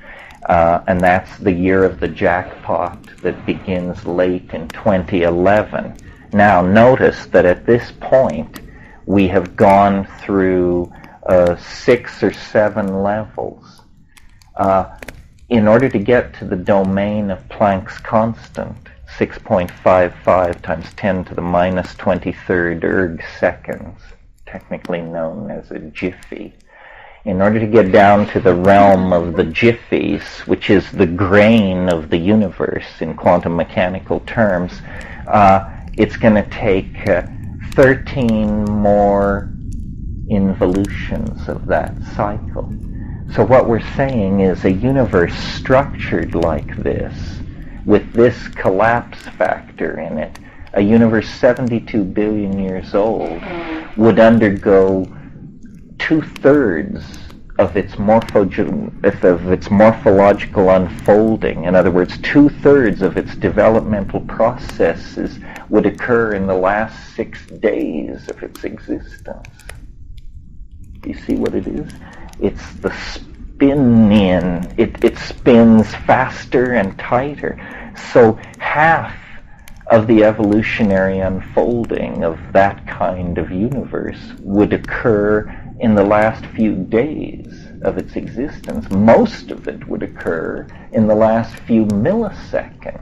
And that's the year of the jackpot that begins late in 2011. Now, notice that at this point, we have gone through 6 or 7 levels. In order to get to the domain of Planck's constant, 6.55 times 10 to the minus 23rd erg seconds, technically known as a jiffy. In order to get down to the realm of the jiffies, which is the grain of the universe in quantum mechanical terms, it's going to take 13 more involutions of that cycle. So what we're saying is a universe structured like this, with this collapse factor in it, a universe 72 billion years old, would undergo 2/3 of its morphological unfolding. In other words, 2/3 of its developmental processes would occur in the last 6 days of its existence. Do you see what it is? It's the spin-in. It spins faster and tighter. So half of the evolutionary unfolding of that kind of universe would occur in the last few days of its existence. Most of it would occur in the last few milliseconds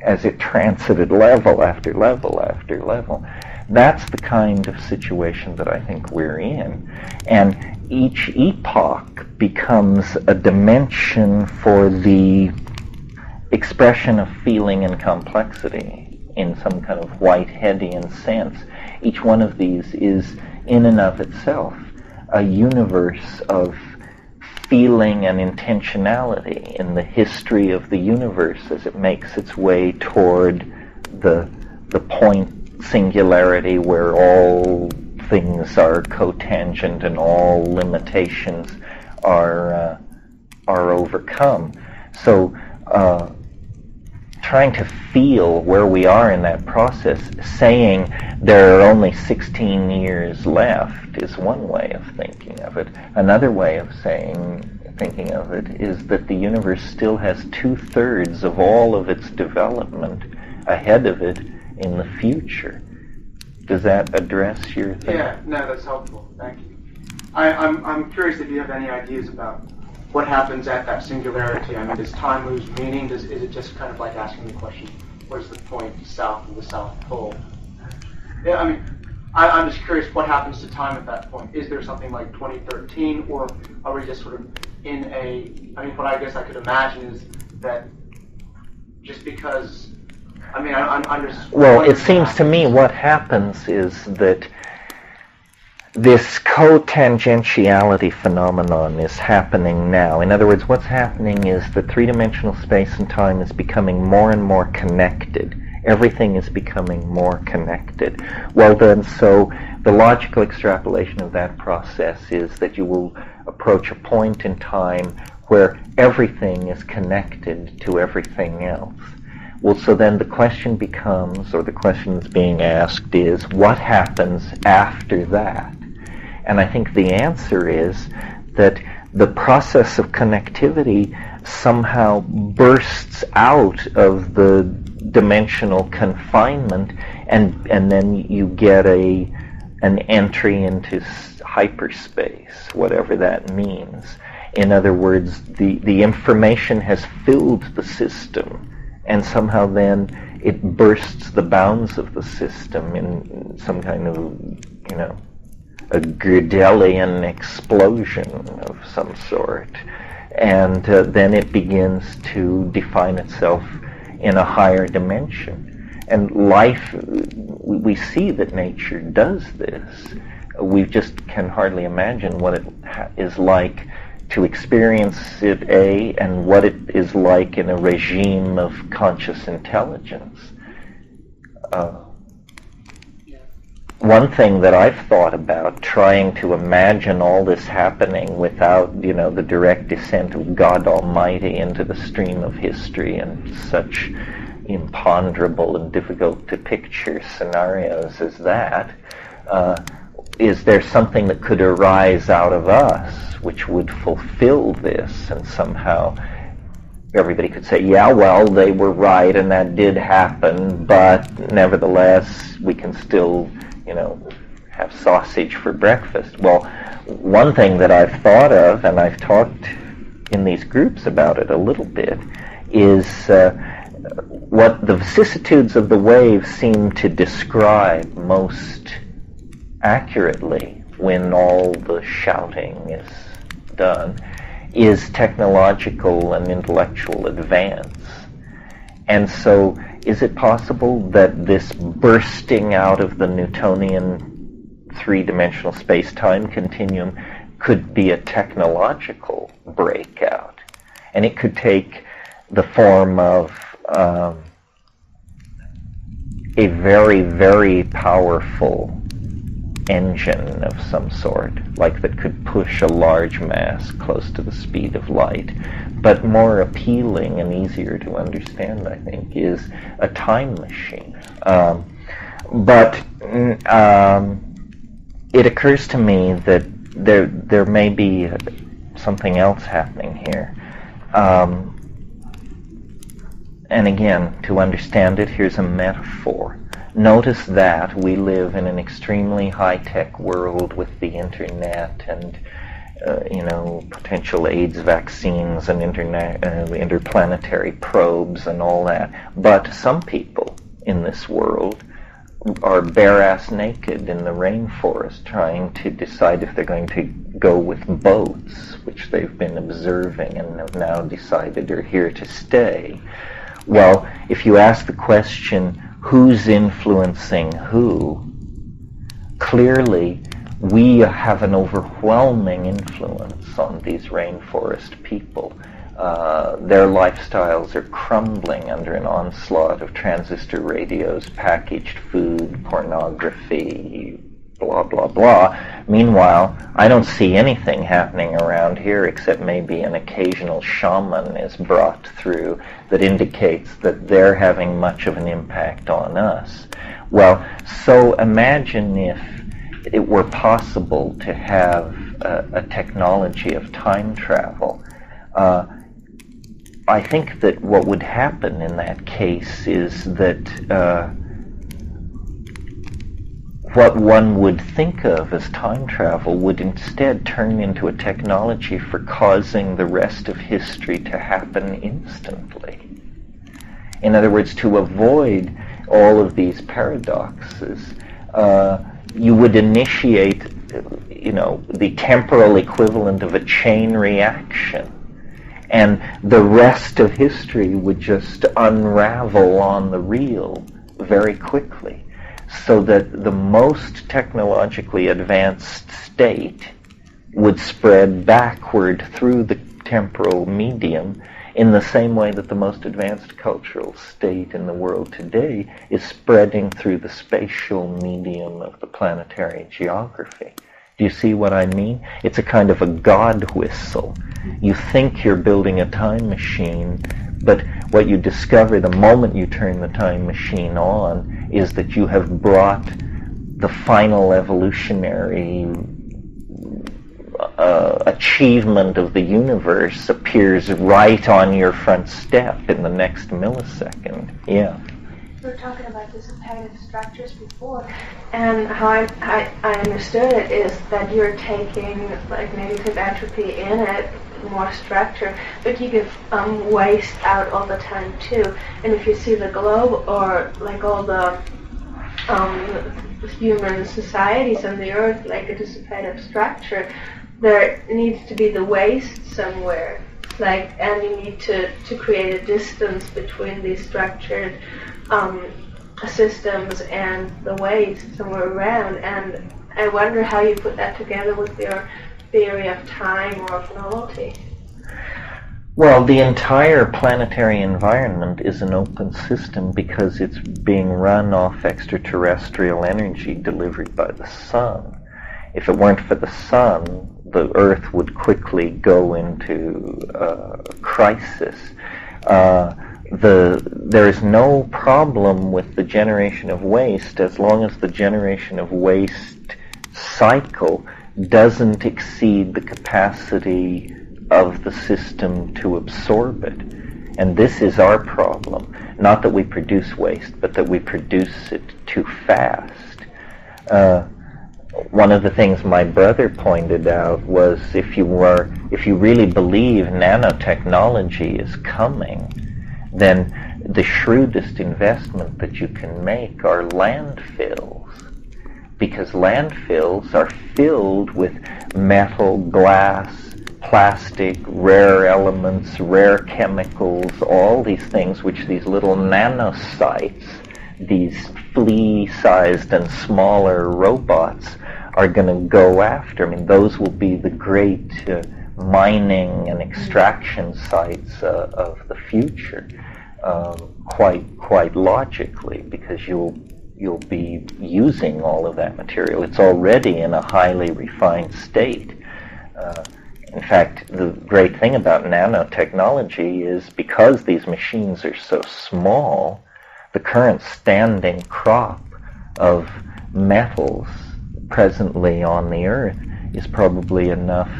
as it transited level after level after level. That's the kind of situation that I think we're in. And each epoch becomes a dimension for the expression of feeling and complexity in some kind of Whiteheadian sense. Each one of these is, in and of itself, a universe of feeling and intentionality in the history of the universe as it makes its way toward the point singularity where all things are cotangent and all limitations are overcome. So trying to feel where we are in that process, saying there are only 16 years left is one way of thinking of it. Another way of thinking of it is that the universe still has 2/3 of all of its development ahead of it in the future. Does that address your thing? Yeah, no, that's helpful. Thank you. I'm curious if you have any ideas about what happens at that singularity. I mean, does time lose meaning? Is it just kind of like asking the question, where's the point south of the South Pole? Yeah, I mean, I'm just curious what happens to time at that point. Is there something like 2013, or are we just sort of in a, I mean, what I guess I could imagine is that just because, I mean, I'm just... Well, it seems to me what happens is that this cotangentiality phenomenon is happening now. In other words, what's happening is that three-dimensional space and time is becoming more and more connected. Everything is becoming more connected. Well then, so the logical extrapolation of that process is that you will approach a point in time where everything is connected to everything else. Well, so then the question becomes, or the question that's being asked is, what happens after that? And I think the answer is that the process of connectivity somehow bursts out of the dimensional confinement, and then you get an entry into hyperspace, whatever that means. In other words, the information has filled the system, and somehow then it bursts the bounds of the system in some kind of, a Gödelian explosion of some sort. And then it begins to define itself in a higher dimension. And life, we see that nature does this. We just can hardly imagine what it is like to experience it, and what it is like in a regime of conscious intelligence. One thing that I've thought about, trying to imagine all this happening without, the direct descent of God Almighty into the stream of history and such imponderable and difficult to picture scenarios as that, is there something that could arise out of us which would fulfill this, and somehow everybody could say, yeah, well, they were right and that did happen, but nevertheless we can still have sausage for breakfast. Well, one thing that I've thought of, and I've talked in these groups about it a little bit, is what the vicissitudes of the wave seem to describe most accurately when all the shouting is done is technological and intellectual advance. And so is it possible that this bursting out of the Newtonian three-dimensional space-time continuum could be a technological breakout? And it could take the form of a very, very powerful engine of some sort, like that could push a large mass close to the speed of light. But more appealing and easier to understand, I think, is a time machine. But it occurs to me that there may be something else happening here. And again, to understand it, here's a metaphor. Notice that we live in an extremely high-tech world with the internet and potential AIDS vaccines and interplanetary probes and all that. But some people in this world are bare-ass naked in the rainforest trying to decide if they're going to go with boats, which they've been observing and have now decided are here to stay. Well, if you ask the question, who's influencing who, clearly we have an overwhelming influence on these rainforest people. Their lifestyles are crumbling under an onslaught of transistor radios, packaged food, pornography, blah, blah, blah. Meanwhile, I don't see anything happening around here except maybe an occasional shaman is brought through that indicates that they're having much of an impact on us. Well, so imagine if it were possible to have a technology of time travel. I think that what would happen in that case is that what one would think of as time travel would instead turn into a technology for causing the rest of history to happen instantly. In other words, to avoid all of these paradoxes, you would initiate, the temporal equivalent of a chain reaction. And the rest of history would just unravel on the reel very quickly, so that the most technologically advanced state would spread backward through the temporal medium in the same way that the most advanced cultural state in the world today is spreading through the spatial medium of the planetary geography. Do you see what I mean? It's a kind of a God whistle. You think you're building a time machine, but what you discover the moment you turn the time machine on is that you have brought the final evolutionary achievement of the universe appears right on your front step in the next millisecond. Yeah. We were talking about dissipative structures before, and how I understood it is that you're taking like negative entropy in it, more structure, but you give waste out all the time too. And if you see the globe or like all the human societies on the earth like a dissipative structure, there needs to be the waste somewhere. And you need to create a distance between these structured systems and the waste somewhere around. And I wonder how you put that together with your theory of time or of novelty. Well, the entire planetary environment is an open system because it's being run off extraterrestrial energy delivered by the sun. If it weren't for the sun, the Earth would quickly go into crisis. There is no problem with the generation of waste as long as the generation of waste cycle doesn't exceed the capacity of the system to absorb it. And this is our problem. Not that we produce waste, but that we produce it too fast. One of the things my brother pointed out was if you really believe nanotechnology is coming, then the shrewdest investment that you can make are landfills, because landfills are filled with metal, glass, plastic, rare elements, rare chemicals, all these things which these little nanocytes, these flea-sized and smaller robots, are going to go after. I mean, those will be the great mining and extraction sites of the future, quite logically, because you'll be using all of that material. It's already in a highly refined state. In fact, the great thing about nanotechnology is because these machines are so small, the current standing crop of metals presently on the Earth is probably enough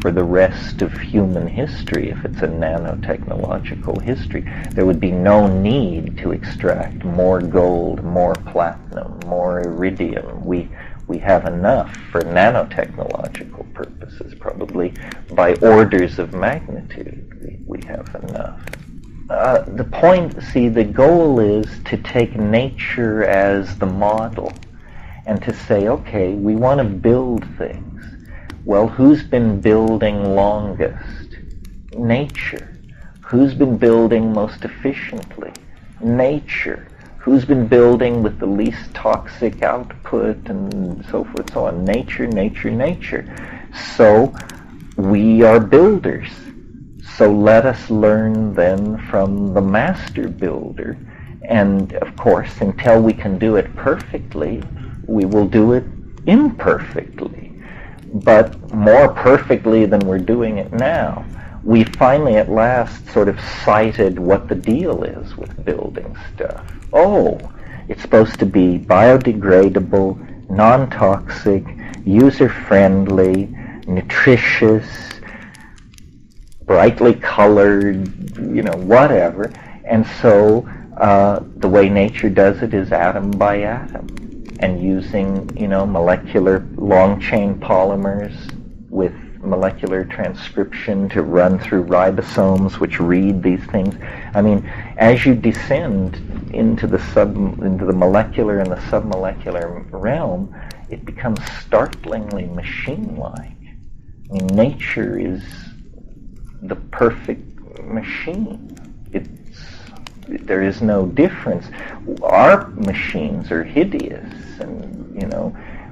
for the rest of human history. If it's a nanotechnological history, there would be no need to extract more gold, more platinum, more iridium. We have enough for nanotechnological purposes, probably by orders of magnitude. We have enough. The point, see, the goal is to take nature as the model and to say, okay, we want to build things. Well, who's been building longest? Nature. Who's been building most efficiently? Nature. Who's been building with the least toxic output and so forth, so on? Nature, nature, nature. So we are builders. So let us learn then from the master builder. And of course, until we can do it perfectly, we will do it imperfectly. But more perfectly than we're doing it now. We finally at last sort of cited what the deal is with building stuff. Oh, it's supposed to be biodegradable, non-toxic, user-friendly, nutritious, brightly colored, whatever. And so the way nature does it is atom by atom, and using, molecular long-chain polymers with molecular transcription to run through ribosomes which read these things. I mean, as you descend into the molecular and the submolecular realm, it becomes startlingly machine-like. I mean, nature is the perfect machine. There is no difference. Our machines are hideous and,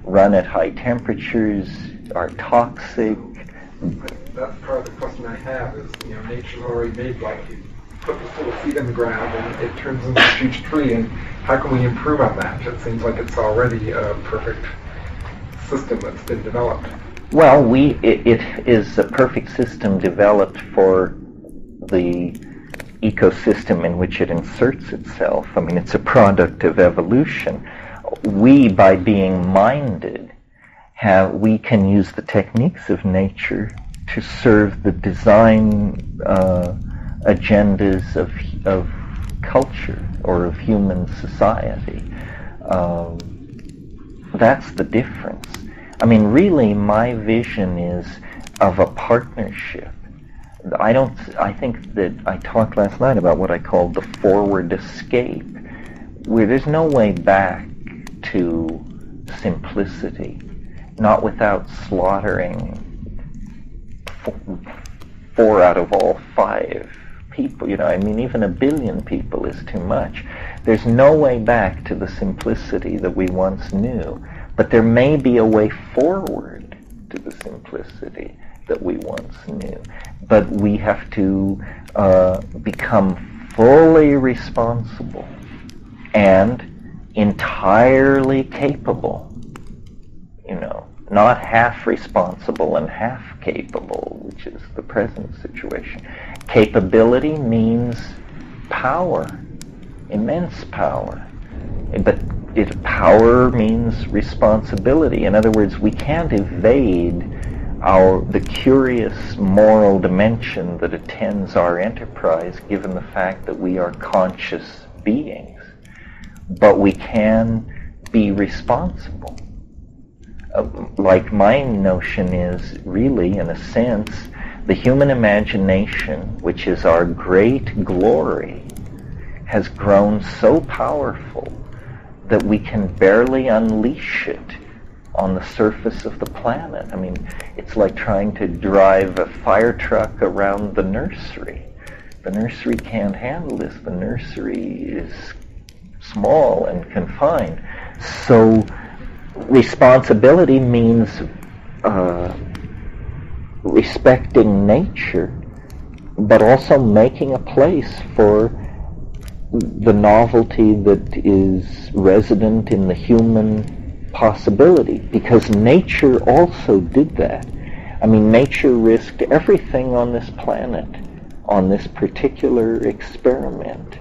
run at high temperatures, are toxic. That's part of the question I have is, nature's already made, like, you put this little seed in the ground and it turns into a huge tree, and how can we improve on that? It seems like it's already a perfect system that's been developed. Well, it is a perfect system developed for the ecosystem in which it inserts itself. I mean, it's a product of evolution. We, by being minded, we can use the techniques of nature to serve the design agendas of culture or of human society. That's the difference. I mean, really, my vision is of a partnership. I think that I talked last night about what I called the forward escape, where there's no way back to simplicity, not without slaughtering 4 out of all 5 people. Even 1 billion people is too much. There's no way back to the simplicity that we once knew, but there may be a way forward to the simplicity that we once knew. But we have to become fully responsible and entirely capable, not half responsible and half capable, which is the present situation. Capability means power, immense power. But power means responsibility. In other words, we can't evade the curious moral dimension that attends our enterprise, given the fact that we are conscious beings. But we can be responsible. Like my notion is really, in a sense, the human imagination, which is our great glory, has grown so powerful that we can barely unleash it on the surface of the planet. I mean, it's like trying to drive a fire truck around the nursery. The nursery can't handle this. The nursery is small and confined. So responsibility means respecting nature, but also making a place for the novelty that is resident in the human possibility, because nature also did that. I mean, nature risked everything on this planet on this particular experiment.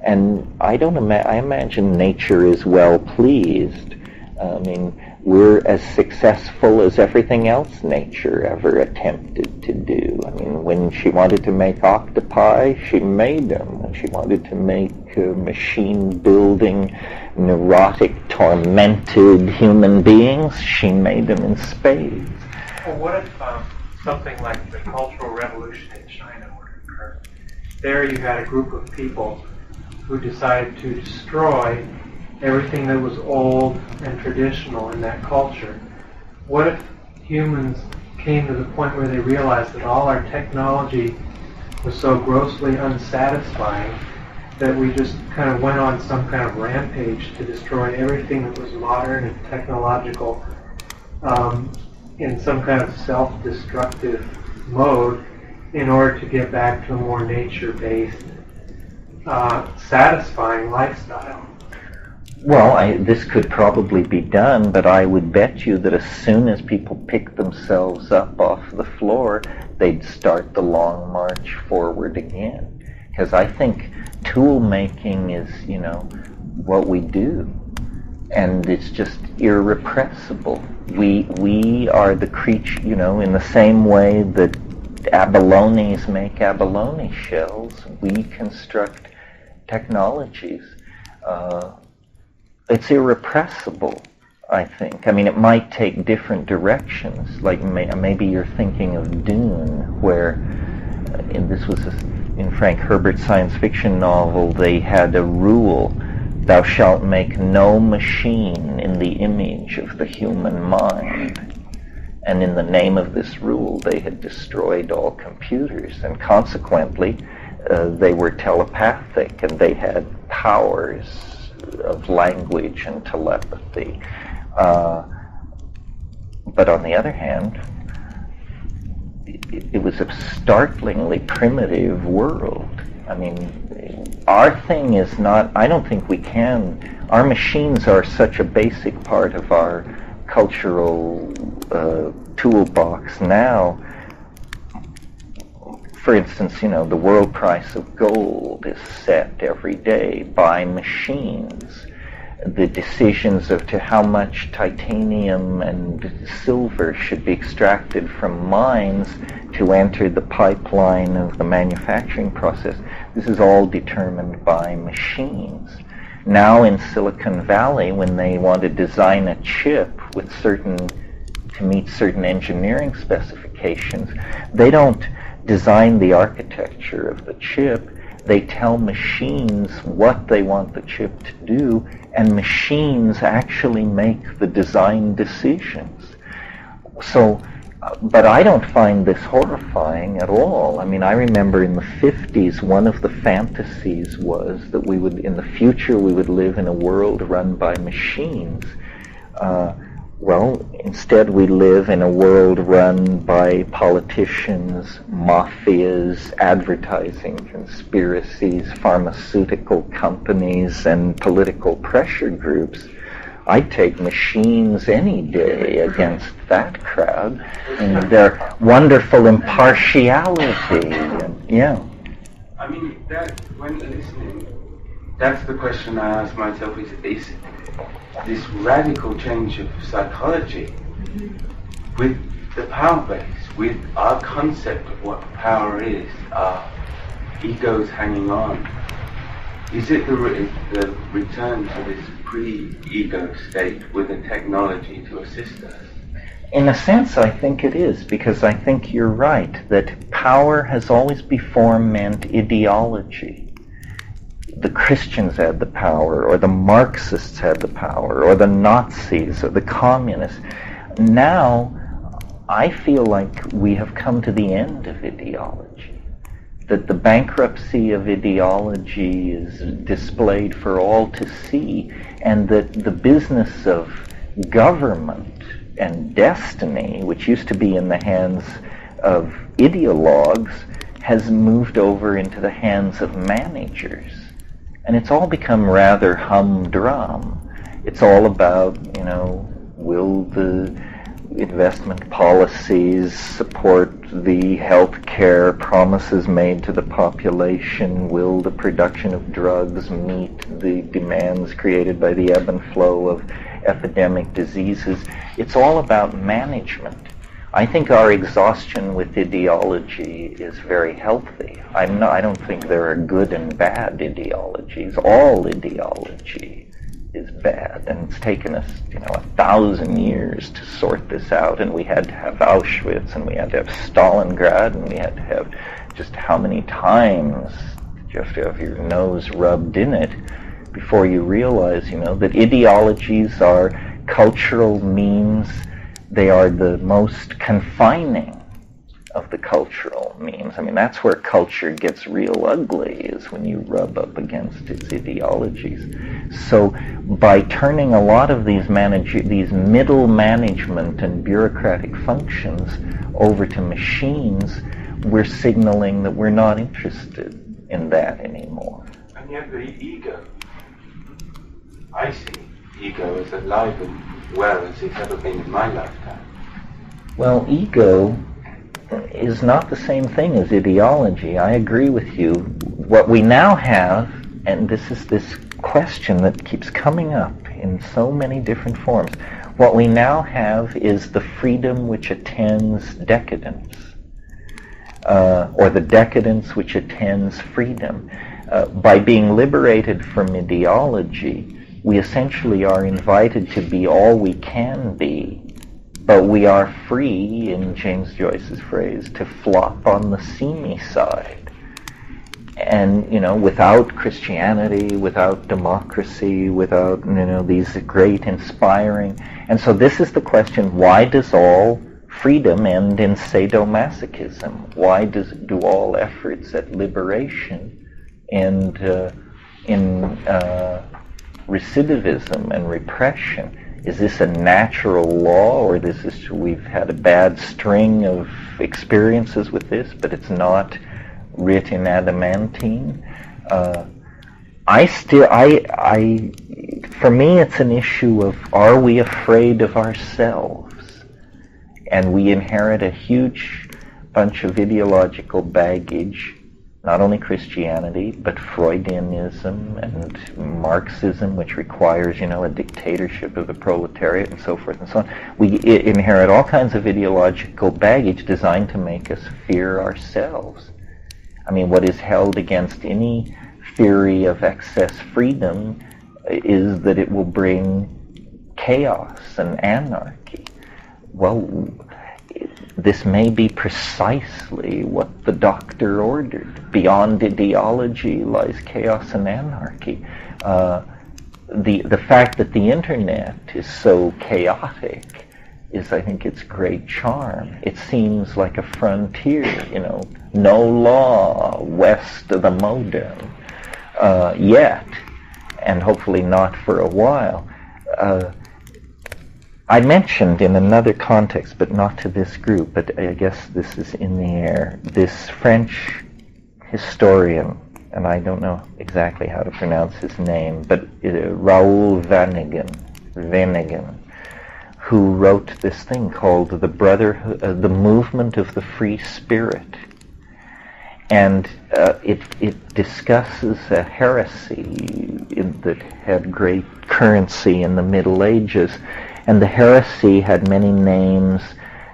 And I imagine nature is well pleased. I mean, we're as successful as everything else nature ever attempted to do. I mean, when she wanted to make octopi, she made them. When she wanted to make machine-building, neurotic, tormented human beings, she made them in spades. Well, what if something like the Cultural Revolution in China were to occur? There you had a group of people who decided to destroy everything that was old and traditional in that culture. What if humans came to the point where they realized that all our technology was so grossly unsatisfying that we just kind of went on some kind of rampage to destroy everything that was modern and technological in some kind of self-destructive mode in order to get back to a more nature-based, satisfying lifestyle? Well, this could probably be done, but I would bet you that as soon as people pick themselves up off the floor, they'd start the long march forward again. Because I think tool making is, what we do. And it's just irrepressible. We are the creature, in the same way that abalones make abalone shells, we construct technologies. It's irrepressible, I think. I mean, it might take different directions. Like maybe you're thinking of Dune, where this was in Frank Herbert's science fiction novel, they had a rule: thou shalt make no machine in the image of the human mind. And in the name of this rule, they had destroyed all computers, and consequently, they were telepathic, and they had powers of language and telepathy. But on the other hand, it was a startlingly primitive world. I mean, our thing is not, I don't think we can, our machines are such a basic part of our cultural toolbox now. For instance, the world price of gold is set every day by machines. The decisions as to how much titanium and silver should be extracted from mines to enter the pipeline of the manufacturing process, this is all determined by machines. Now in Silicon Valley, when they want to design a chip with to meet certain engineering specifications, they don't design the architecture of the chip. They tell machines what they want the chip to do, and machines actually make the design decisions. So, but I don't find this horrifying at all. I mean, I remember in the 50s, one of the fantasies was that in the future, we would live in a world run by machines. Well, instead we live in a world run by politicians, mafias, advertising conspiracies, pharmaceutical companies, and political pressure groups. I'd take machines any day against that crowd, and their wonderful impartiality. Yeah. I mean, when listening, that's the question I ask myself: is this radical change of psychology with the power base, with our concept of what power is, our egos hanging on. Is it the return to this pre-ego state with a technology to assist us? In a sense, I think it is, because I think you're right, that power has always before meant ideology. the Christians had the power, or the Marxists had the power, or the Nazis, or the communists. Now, I feel like we have come to the end of ideology, that the bankruptcy of ideology is displayed for all to see, and that the business of government and destiny, which used to be in the hands of ideologues, has moved over into the hands of managers. And it's all become rather humdrum. It's all about, will the investment policies support the health care promises made to the population? Will the production of drugs meet the demands created by the ebb and flow of epidemic diseases? It's all about management. I think our exhaustion with ideology is very healthy. I don't think there are good and bad ideologies. All ideology is bad, and it's taken us, 1,000 years to sort this out, and we had to have Auschwitz, and we had to have Stalingrad, and we had to have just how many times you have to have your nose rubbed in it before you realize, that ideologies are cultural means. They are the most confining of the cultural means. I mean, that's where culture gets real ugly, is when you rub up against its ideologies. So by turning a lot of these middle management and bureaucratic functions over to machines, we're signaling that we're not interested in that anymore. And yet the ego, I see ego as alive and well as it's ever been in my lifetime. Well, ego is not the same thing as ideology. I agree with you. What we now have, and this is this question that keeps coming up in so many different forms, what we now have is the freedom which attends decadence, or the decadence which attends freedom. By being liberated from ideology, we essentially are invited to be all we can be, but we are free, in James Joyce's phrase, to flop on the seamy side. And, without Christianity, without democracy, without, these great inspiring. And so this is the question, why does all freedom end in sadomasochism? Why do all efforts at liberation end in recidivism and repression? Is this a natural law, or we've had a bad string of experiences with this, but it's not writ in adamantine? For me, it's an issue of, are we afraid of ourselves? And we inherit a huge bunch of ideological baggage, not only Christianity, but Freudianism and Marxism, which requires, a dictatorship of the proletariat and so forth and so on. We inherit all kinds of ideological baggage designed to make us fear ourselves. I mean, what is held against any theory of excess freedom is that it will bring chaos and anarchy. Well, this may be precisely what the doctor ordered. Beyond ideology lies chaos and anarchy. The fact that the internet is so chaotic is, I think, its great charm. It seems like a frontier, no law west of the modem yet, and hopefully not for a while. I mentioned in another context, but not to this group, but I guess this is in the air, this French historian, and I don't know exactly how to pronounce his name, but Raoul Vanegan, who wrote this thing called the Movement of the Free Spirit. And it discusses a heresy that had great currency in the Middle Ages. And the heresy had many names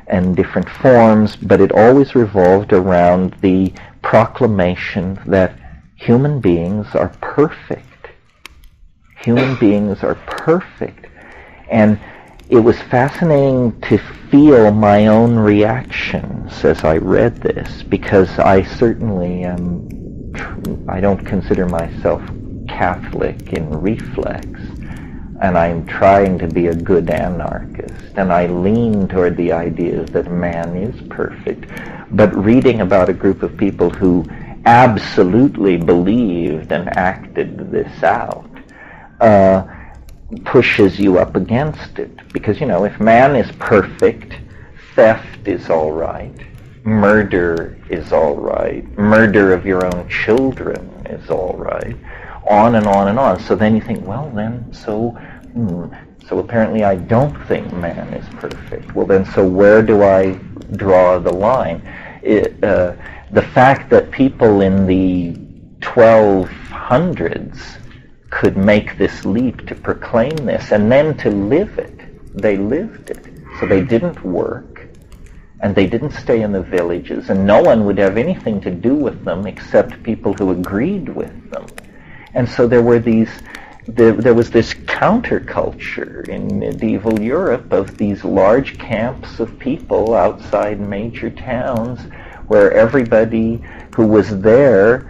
and different forms, but it always revolved around the proclamation that human beings are perfect. Human beings are perfect. And it was fascinating to feel my own reactions as I read this, because I certainly I don't consider myself Catholic in reflex, and I'm trying to be a good anarchist, and I lean toward the idea that man is perfect. But reading about a group of people who absolutely believed and acted this out pushes you up against it. Because, if man is perfect, theft is all right, murder is all right, murder of your own children is all right, on and on and on. So then you think, well then, so apparently I don't think man is perfect. Well then, so where do I draw the line? The fact that people in the 1200s could make this leap to proclaim this and then to live it. They lived it. So they didn't work, and they didn't stay in the villages, and no one would have anything to do with them except people who agreed with them. And so there was this counterculture in medieval Europe of these large camps of people outside major towns where everybody who was there,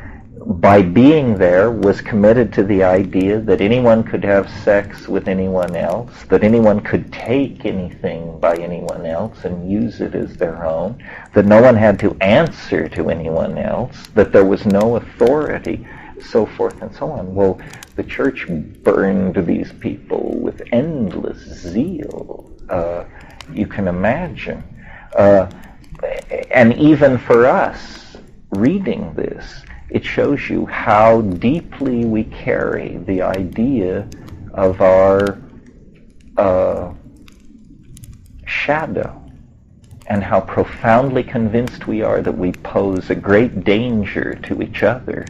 by being there, was committed to the idea that anyone could have sex with anyone else, that anyone could take anything by anyone else and use it as their own, that no one had to answer to anyone else, that there was no authority, so forth and so on. Well, the church burned these people with endless zeal, you can imagine. And even for us, reading this, it shows you how deeply we carry the idea of our shadow, and how profoundly convinced we are that we pose a great danger to each other,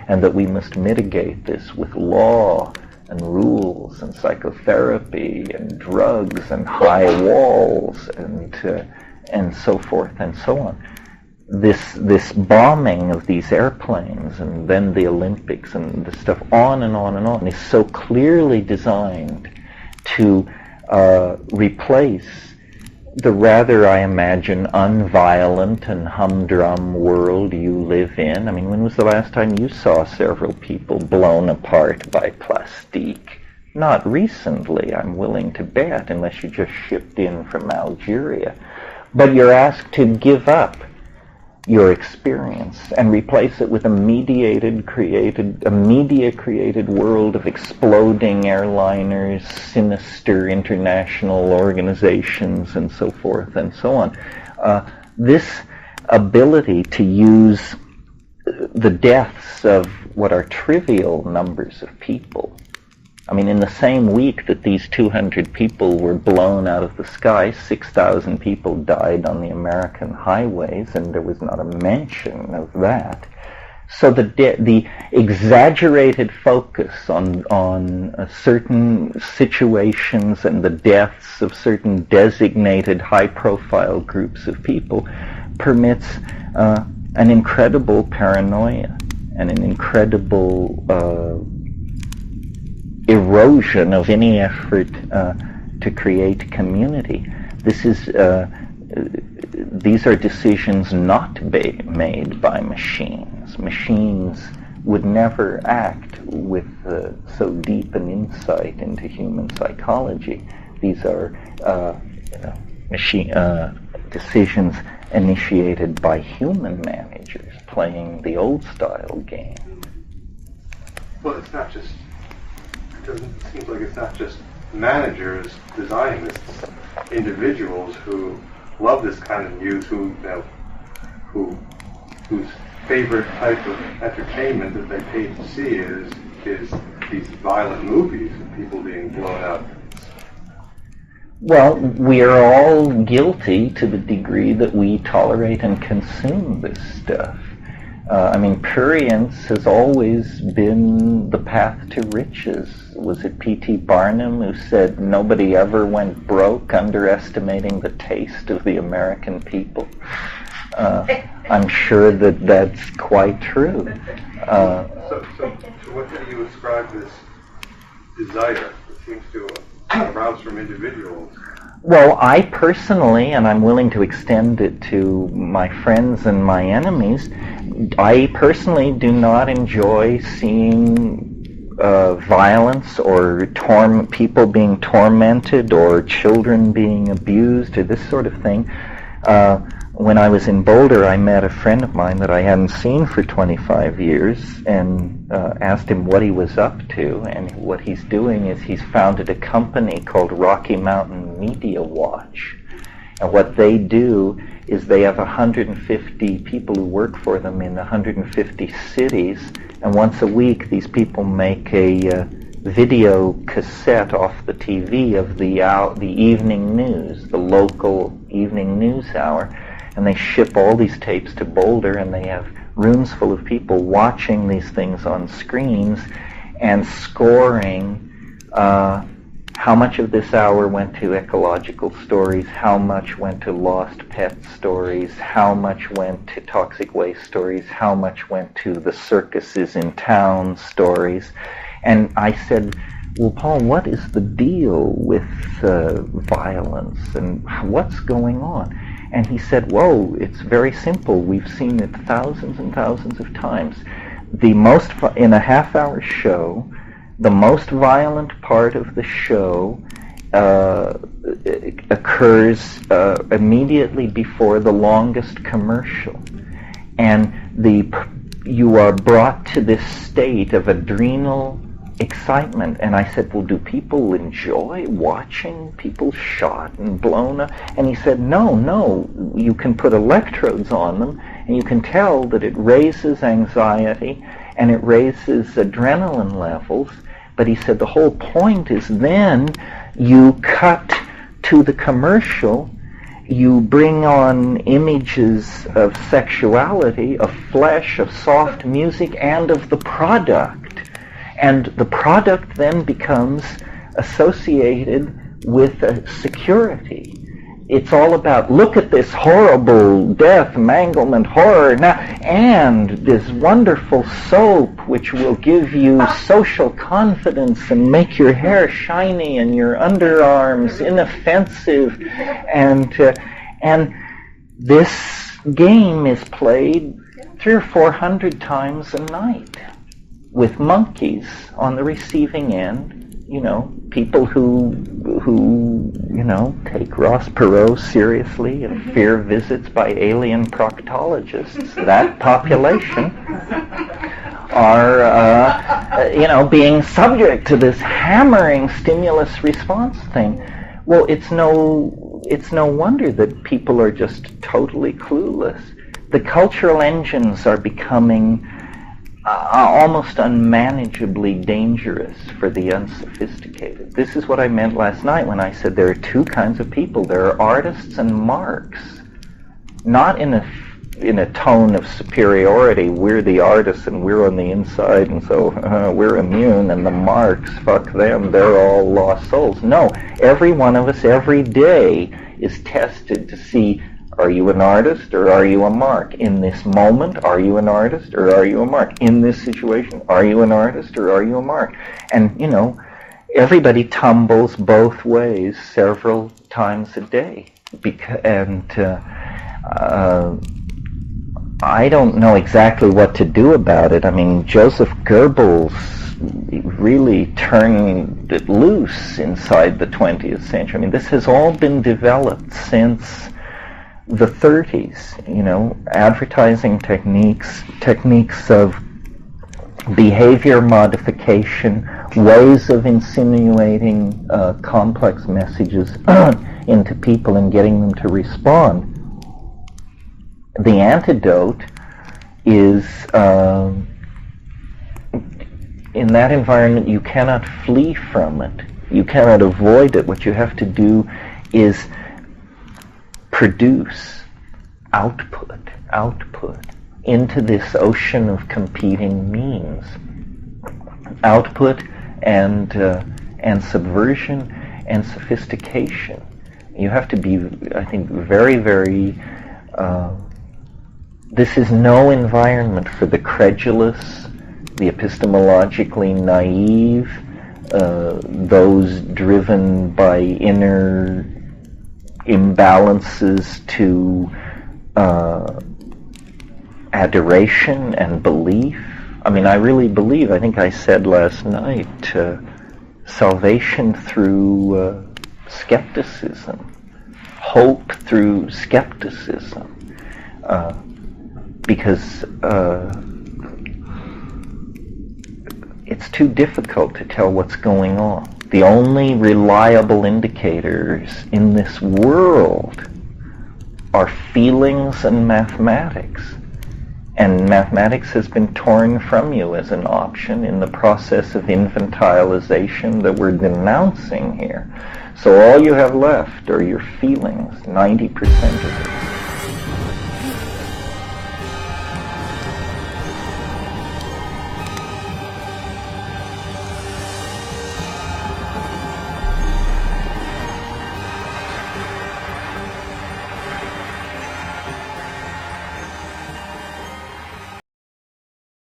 and that we must mitigate this with law and rules and psychotherapy and drugs and high walls and so forth and so on. This bombing of these airplanes and then the Olympics and the stuff on and on and on is so clearly designed to replace the rather, I imagine, unviolent and humdrum world you live in. I mean, when was the last time you saw several people blown apart by plastique? Not recently, I'm willing to bet, unless you just shipped in from Algeria. But you're asked to give up your experience and replace it with a media-created world of exploding airliners, sinister international organizations, and so forth and so on. This ability to use the deaths of what are trivial numbers of people. I mean, in the same week that these 200 people were blown out of the sky, 6,000 people died on the American highways, and there was not a mention of that. So the exaggerated focus on certain situations and the deaths of certain designated high-profile groups of people permits an incredible paranoia and an incredible erosion of any effort to create community. These are decisions not made by machines. Machines would never act with so deep an insight into human psychology. These are machine decisions initiated by human managers playing the old-style game. Well, it's not just. It seems like it's not just managers designing this. It's individuals who love this kind of news, whose favorite type of entertainment that they pay to see is these violent movies of people being blown up. Well, we are all guilty to the degree that we tolerate and consume this stuff. I mean, prurience has always been the path to riches. Was it P.T. Barnum who said nobody ever went broke underestimating the taste of the American people? I'm sure that that's quite true. So what do you ascribe this desire that seems to arouse from individuals? Well, I personally, and I'm willing to extend it to my friends and my enemies, I personally do not enjoy seeing violence or people being tormented or children being abused or this sort of thing. When I was in Boulder, I met a friend of mine that I hadn't seen for 25 years and asked him what he was up to. And what he's doing is he's founded a company called Rocky Mountain Media Watch. And what they do is they have 150 people who work for them in 150 cities, and once a week these people make a video cassette off the TV of the evening news, the local evening news hour, and they ship all these tapes to Boulder, and they have rooms full of people watching these things on screens and scoring how much of this hour went to ecological stories, how much went to lost pet stories, how much went to toxic waste stories, how much went to the circuses in town stories. And I said, well, Paul, what is the deal with violence and what's going on? And he said, whoa, it's very simple. We've seen it thousands and thousands of times. In a half-hour show, the most violent part of the show occurs immediately before the longest commercial. And you are brought to this state of adrenal excitement. And I said, well, do people enjoy watching people shot and blown up? And he said, no, you can put electrodes on them, and you can tell that it raises anxiety and it raises adrenaline levels. But he said the whole point is then you cut to the commercial, you bring on images of sexuality, of flesh, of soft music, and of the product. And the product then becomes associated with security. It's all about, look at this horrible death, manglement, horror, now, and this wonderful soap which will give you social confidence and make your hair shiny and your underarms inoffensive. And this game is played 300 or 400 times a night with monkeys on the receiving end. People who take Ross Perot seriously and fear visits by alien proctologists. That population are, being subject to this hammering stimulus response thing. Well, it's no wonder that people are just totally clueless. The cultural engines are becoming almost unmanageably dangerous for the unsophisticated. This is what I meant last night when I said there are two kinds of people. There are artists and marks, not in a tone of superiority. We're the artists and we're on the inside, and so we're immune, and the marks, fuck them, they're all lost souls. No, every one of us every day is tested to see, are you an artist or are you a mark? In this moment, are you an artist or are you a mark? In this situation, are you an artist or are you a mark? And, everybody tumbles both ways several times a day. I don't know exactly what to do about it. I mean, Joseph Goebbels really turned it loose inside the 20th century. I mean, this has all been developed since the 30s, advertising techniques of behavior modification, ways of insinuating complex messages into people and getting them to respond. The antidote is, in that environment, you cannot flee from it. You cannot avoid it. What you have to do is produce output into this ocean of competing means. Output and subversion and sophistication. You have to be, I think, very, very... this is no environment for the credulous, the epistemologically naive, those driven by inner imbalances to adoration and belief. I mean, I really believe, I think I said last night, salvation through skepticism, hope through skepticism, because it's too difficult to tell what's going on. The only reliable indicators in this world are feelings and mathematics. And mathematics has been torn from you as an option in the process of infantilization that we're denouncing here. So all you have left are your feelings, 90% of it.